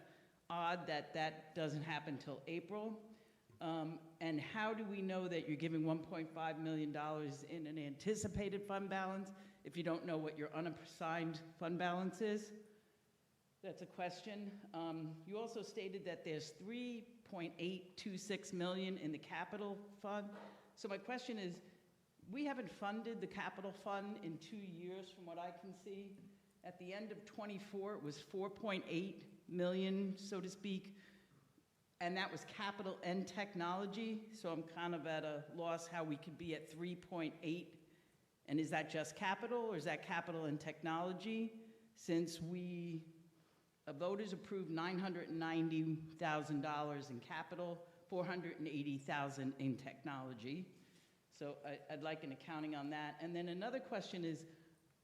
odd that that doesn't happen till April. And how do we know that you're giving $1.5 million in an anticipated fund balance if you don't know what your unassigned fund balance is? That's a question. You also stated that there's $3.826 million in the capital fund. So my question is, we haven't funded the capital fund in 2 years from what I can see. At the end of '24, it was $4.8 million, so to speak, and that was capital and technology. So I'm kind of at a loss how we could be at 3.8. And is that just capital, or is that capital and technology? Since voters approved $990,000 in capital, $480,000 in technology. So I'd like an accounting on that. And then another question is,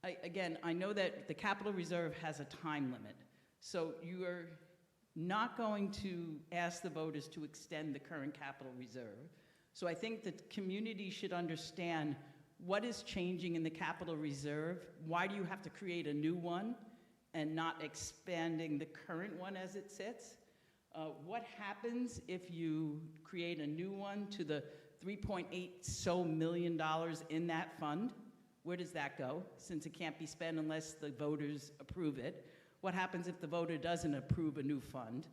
I know that the capital reserve has a time limit. So you are not going to ask the voters to extend the current capital reserve. So I think the community should understand what is changing in the capital reserve. Why do you have to create a new one and not expanding the current one as it sits? What happens if you create a new one to the $3.8 million in that fund? Where does that go, since it can't be spent unless the voters approve it? What happens if the voter doesn't approve a new fund?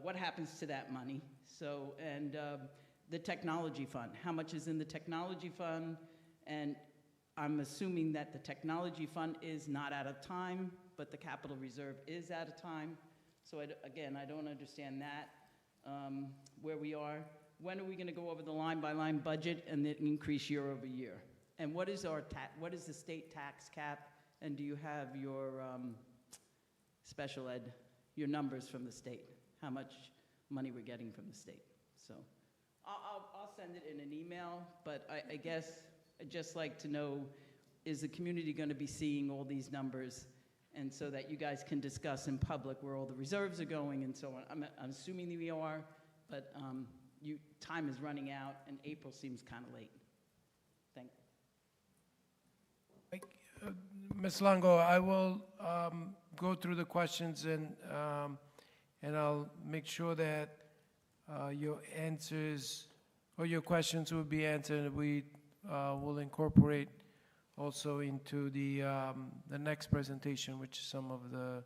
What happens to that money? So, and the technology fund, how much is in the technology fund? And I'm assuming that the technology fund is not out of time, but the capital reserve is out of time. So again, I don't understand that, where we are. When are we going to go over the line-by-line budget and then increase year over year? And what is what is the state tax cap? And do you have your special ed, your numbers from the state? How much money we're getting from the state? So I'll send it in an email, but I guess I'd just like to know, is the community going to be seeing all these numbers, and so that you guys can discuss in public where all the reserves are going and so on? I'm assuming that we are, but time is running out, and April seems kind of late. Thank you. Ms. Longo, I will go through the questions and I'll make sure that your answers or your questions will be answered. We will incorporate also into the next presentation, which is some of the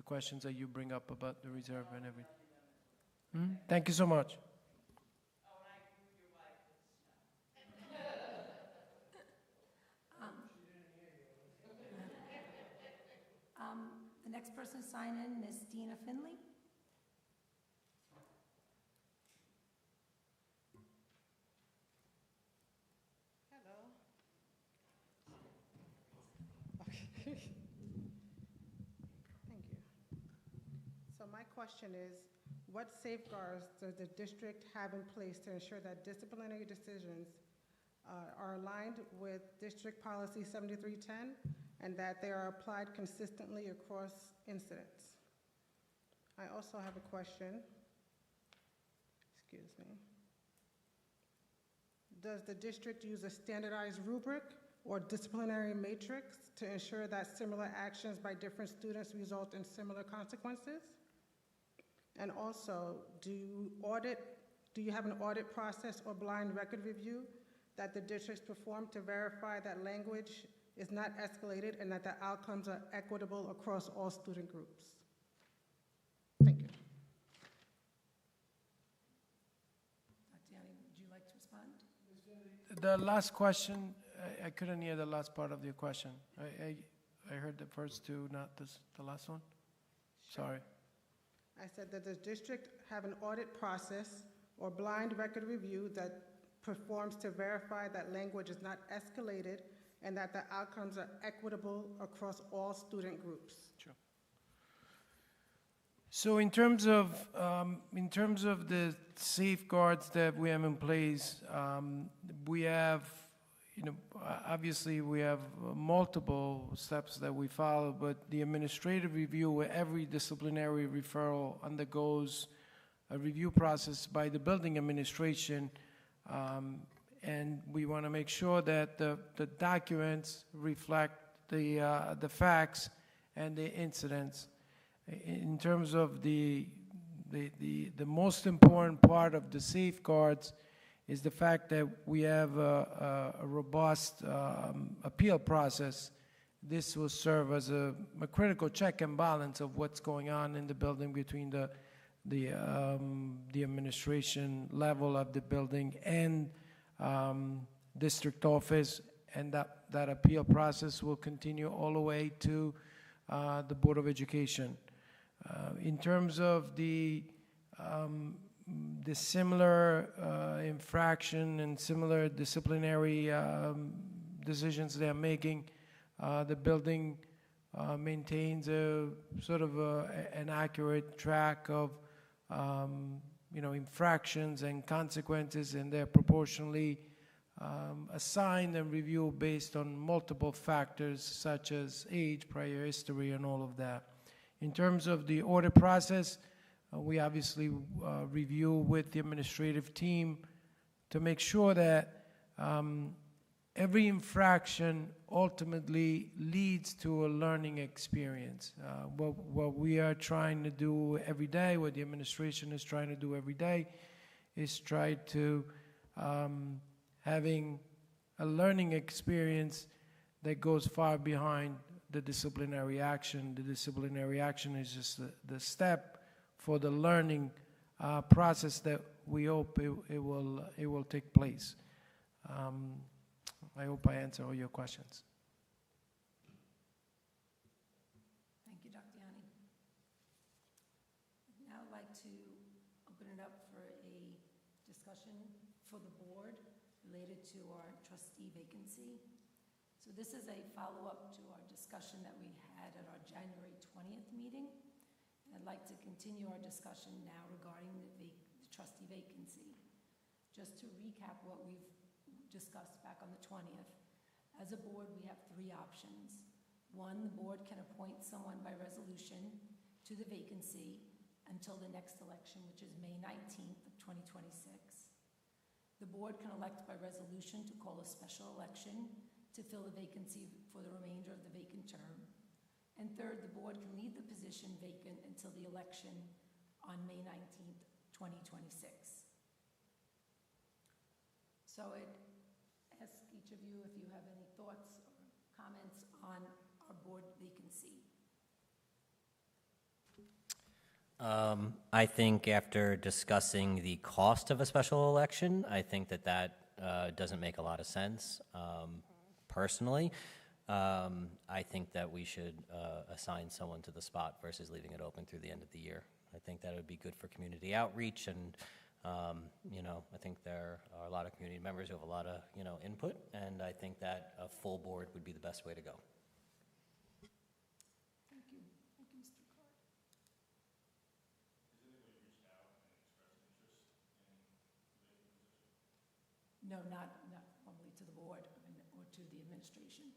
questions that you bring up about the reserve and everything. Thank you so much. The next person to sign in is Dina Finley. Hello. Okay. Thank you. So my question is, what safeguards does the district have in place to ensure that disciplinary decisions are aligned with District Policy 7310 and that they are applied consistently across incidents? I also have a question. Excuse me. Does the district use a standardized rubric or disciplinary matrix to ensure that similar actions by different students result in similar consequences? And also, do you have an audit process or blind record review that the districts perform to verify that language is not escalated and that the outcomes are equitable across all student groups? Thank you. Dr. Yanni, would you like to respond? The last question, I couldn't hear the last part of your question. I heard the first two, not the last one. Sure. Sorry. I said that the district have an audit process or blind record review that performs to verify that language is not escalated and that the outcomes are equitable across all student groups. Sure. So in terms of the safeguards that we have in place, we have, obviously we have multiple steps that we follow, but the administrative review, where every disciplinary referral undergoes a review process by the building administration, and we want to make sure that the documents reflect the facts and the incidents. In terms of the most important part of the safeguards is the fact that we have a robust appeal process. This will serve as a critical check and balance of what's going on in the building between the administration level of the building and district office, and that appeal process will continue all the way to the Board of Education. In terms of the similar infraction and similar disciplinary decisions they're making, the building maintains a sort of an accurate track of infractions and consequences, and they're proportionally assigned and reviewed based on multiple factors such as age, prior history, and all of that. In terms of the audit process, we obviously review with the administrative team to make sure that every infraction ultimately leads to a learning experience. What we are trying to do every day, what the administration is trying to do every day, is try to having a learning experience that goes far behind the disciplinary action. The disciplinary action is just the step for the learning process that we hope it will take place. I hope I answer all your questions. Thank you, Dr. Yanni. Now I'd like to open it up for a discussion for the board related to our trustee vacancy. So this is a follow-up to our discussion that we had at our January 20th meeting. And I'd like to continue our discussion now regarding the trustee vacancy. Just to recap what we've discussed back on the 20th, as a board, we have 3 options. 1, the board can appoint someone by resolution to the vacancy until the next election, which is May 19th of 2026. The board can elect by resolution to call a special election to fill the vacancy for the remainder of the vacant term. And 3rd, the board can leave the position vacant until the election on May 19th, 2026. So I'd ask each of you if you have any thoughts or comments on our board vacancy. I think after discussing the cost of a special election, I think that doesn't make a lot of sense. Personally, I think that we should assign someone to the spot versus leaving it open through the end of the year. I think that would be good for community outreach, and I think there are a lot of community members who have a lot of input, and I think that a full board would be the best way to go. Thank you. Thank you, Mr. Card. Has anybody reached out and expressed interest in the vacant position? No, not formally to the board or to the administration.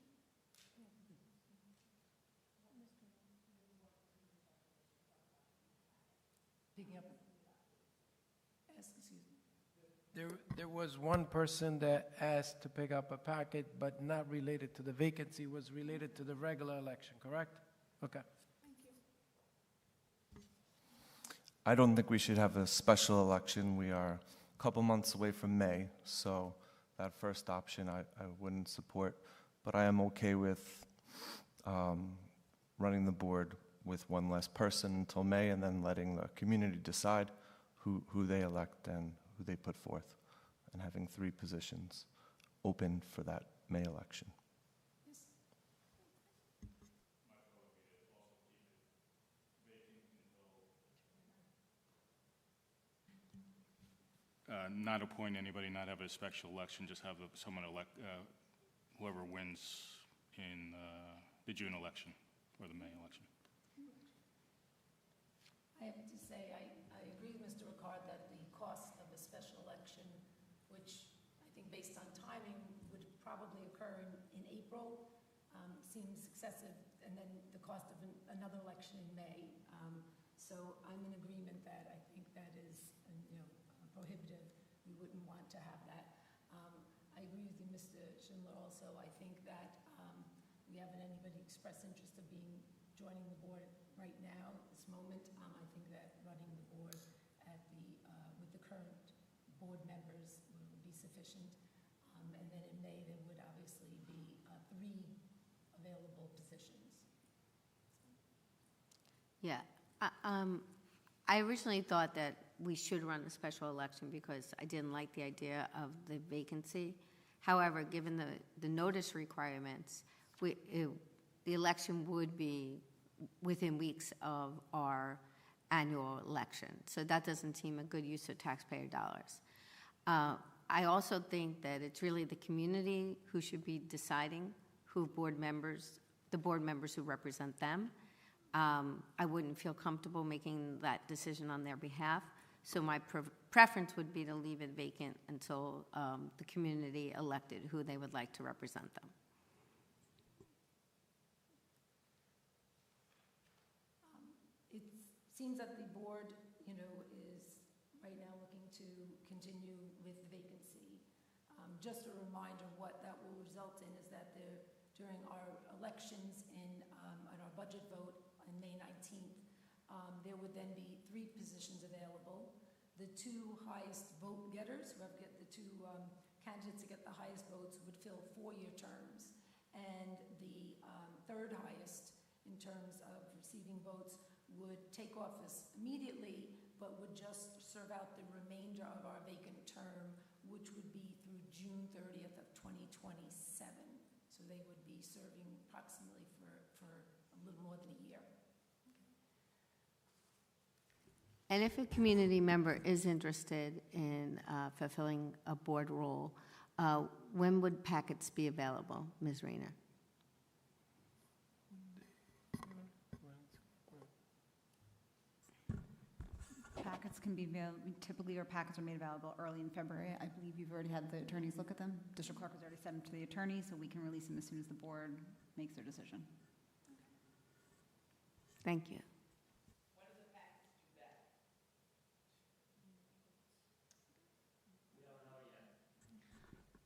Picking up, excuse me. There was one person that asked to pick up a packet, but not related to the vacancy, was related to the regular election, correct? Okay. I don't think we should have a special election. We are a couple months away from May, so that first option I wouldn't support. But I am okay with running the board with one less person until May, and then letting the community decide who they elect and who they put forth, and having 3 positions open for that May election. Not appoint anybody, not have a special election, just have someone elect whoever wins in the June election or the May election. I have to say, I agree with Mr. Ricard that the cost of a special election, which I think based on timing would probably occur in April, seems excessive, and then the cost of another election in May. So I'm in agreement that I think that is prohibitive. We wouldn't want to have that. I agree with you, Mr. Schindler, also. I think that we haven't anybody express interest of joining the board right now at this moment. I think that running the board with the current board members would be sufficient. And then in May, there would obviously be 3 available positions. Yeah. I originally thought that we should run a special election because I didn't like the idea of the vacancy. However, given the notice requirements, the election would be within weeks of our annual election. So that doesn't seem a good use of taxpayer dollars. I also think that it's really the community who should be deciding the board members who represent them. I wouldn't feel comfortable making that decision on their behalf. So my preference would be to leave it vacant until the community elected who they would like to represent them. It seems that the board, is right now looking to continue with the vacancy. Just a reminder, what that will result in is that during our elections on our budget vote on May 19th, there would then be 3 positions available. The 2 highest vote getters, whoever get the 2 candidates that get the highest votes, would fill 4-year terms. And the 3rd highest in terms of receiving votes would take office immediately, but would just serve out the remainder of our vacant term, which would be through June 30th of 2027. So they would be serving approximately for a little more than a year. And if a community member is interested in fulfilling a board role, when would packets be available, Ms. Rayner? Packets can be typically our packets are made available early in February. I believe you've already had the attorneys look at them. District clerk has already sent them to the attorney, so we can release them as soon as the board makes their decision. Thank you.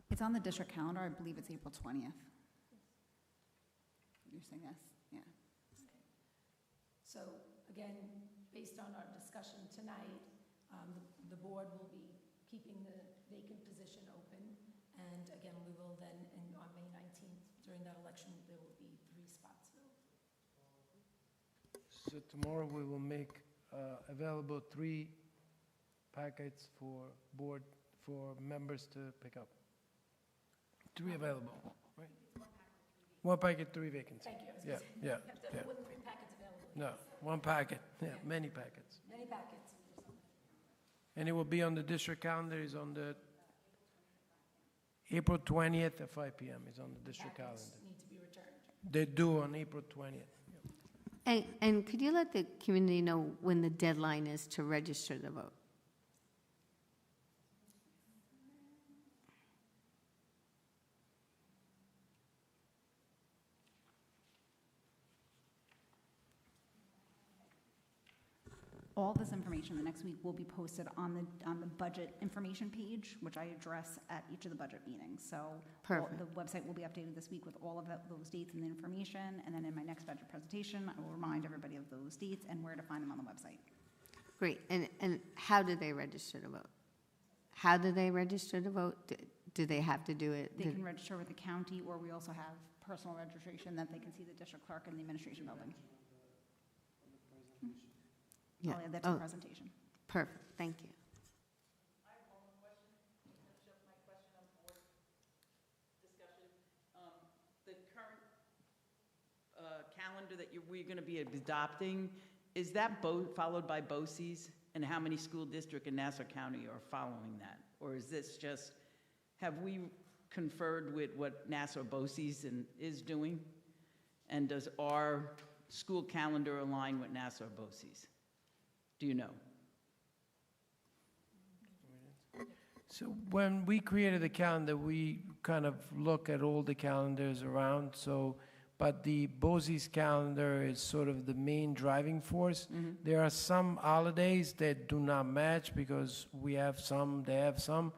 It's on the district calendar. I believe it's April 20th. You're saying yes? Yeah. So again, based on our discussion tonight, the board will be keeping the vacant position open. And again, we will then, on May 19th, during that election, there will be 3 spots filled. So tomorrow we will make available 3 packets for board, for members to pick up. 3 available, right? 1 packet, 3 vacancies. Thank you. Yeah. You have to have more than 3 packets available. No, 1 packet, yeah, many packets. Many packets. And it will be on the district calendar, is on the April 20th at 5 p.m. is on the district calendar. Need to be returned. They do on April 20th. And could you let the community know when the deadline is to register the vote? All this information the next week will be posted on the budget information page, which I address at each of the budget meetings. So Perfect. the website will be updated this week with all of those dates and the information. And then in my next budget presentation, I will remind everybody of those dates and where to find them on the website. Great. And how do they register to vote? How do they register to vote? Do they have to do it? They can register with the county, or we also have personal registration that they can see the district clerk in the administration building. Yeah. I'll add that to the presentation. Perfect. Thank you. I have one more question. Finish up my question on board discussion. The current calendar that we're going to be adopting, is that followed by BOCES? And how many school district in Nassau County are following that? Or is this just, have we conferred with what Nassau BOCES is doing? And does our school calendar align with Nassau BOCES? Do you know? So when we created the calendar, we kind of look at all the calendars around. So, but the BOCES calendar is sort of the main driving force. Mm-hmm. There are some holidays that do not match because we have some, they have some.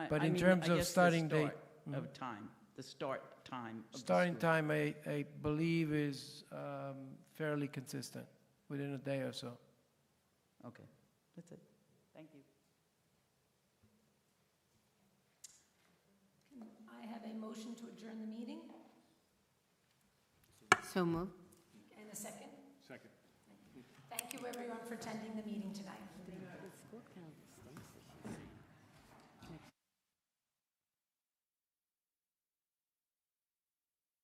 But in terms of starting date, of time, the start time. Of starting the school. time, I believe is fairly consistent within a day or so. Okay, that's it. Thank you. Can I have a motion to adjourn the meeting? So moved. And a second? Second. Thank you, everyone, for attending the meeting tonight.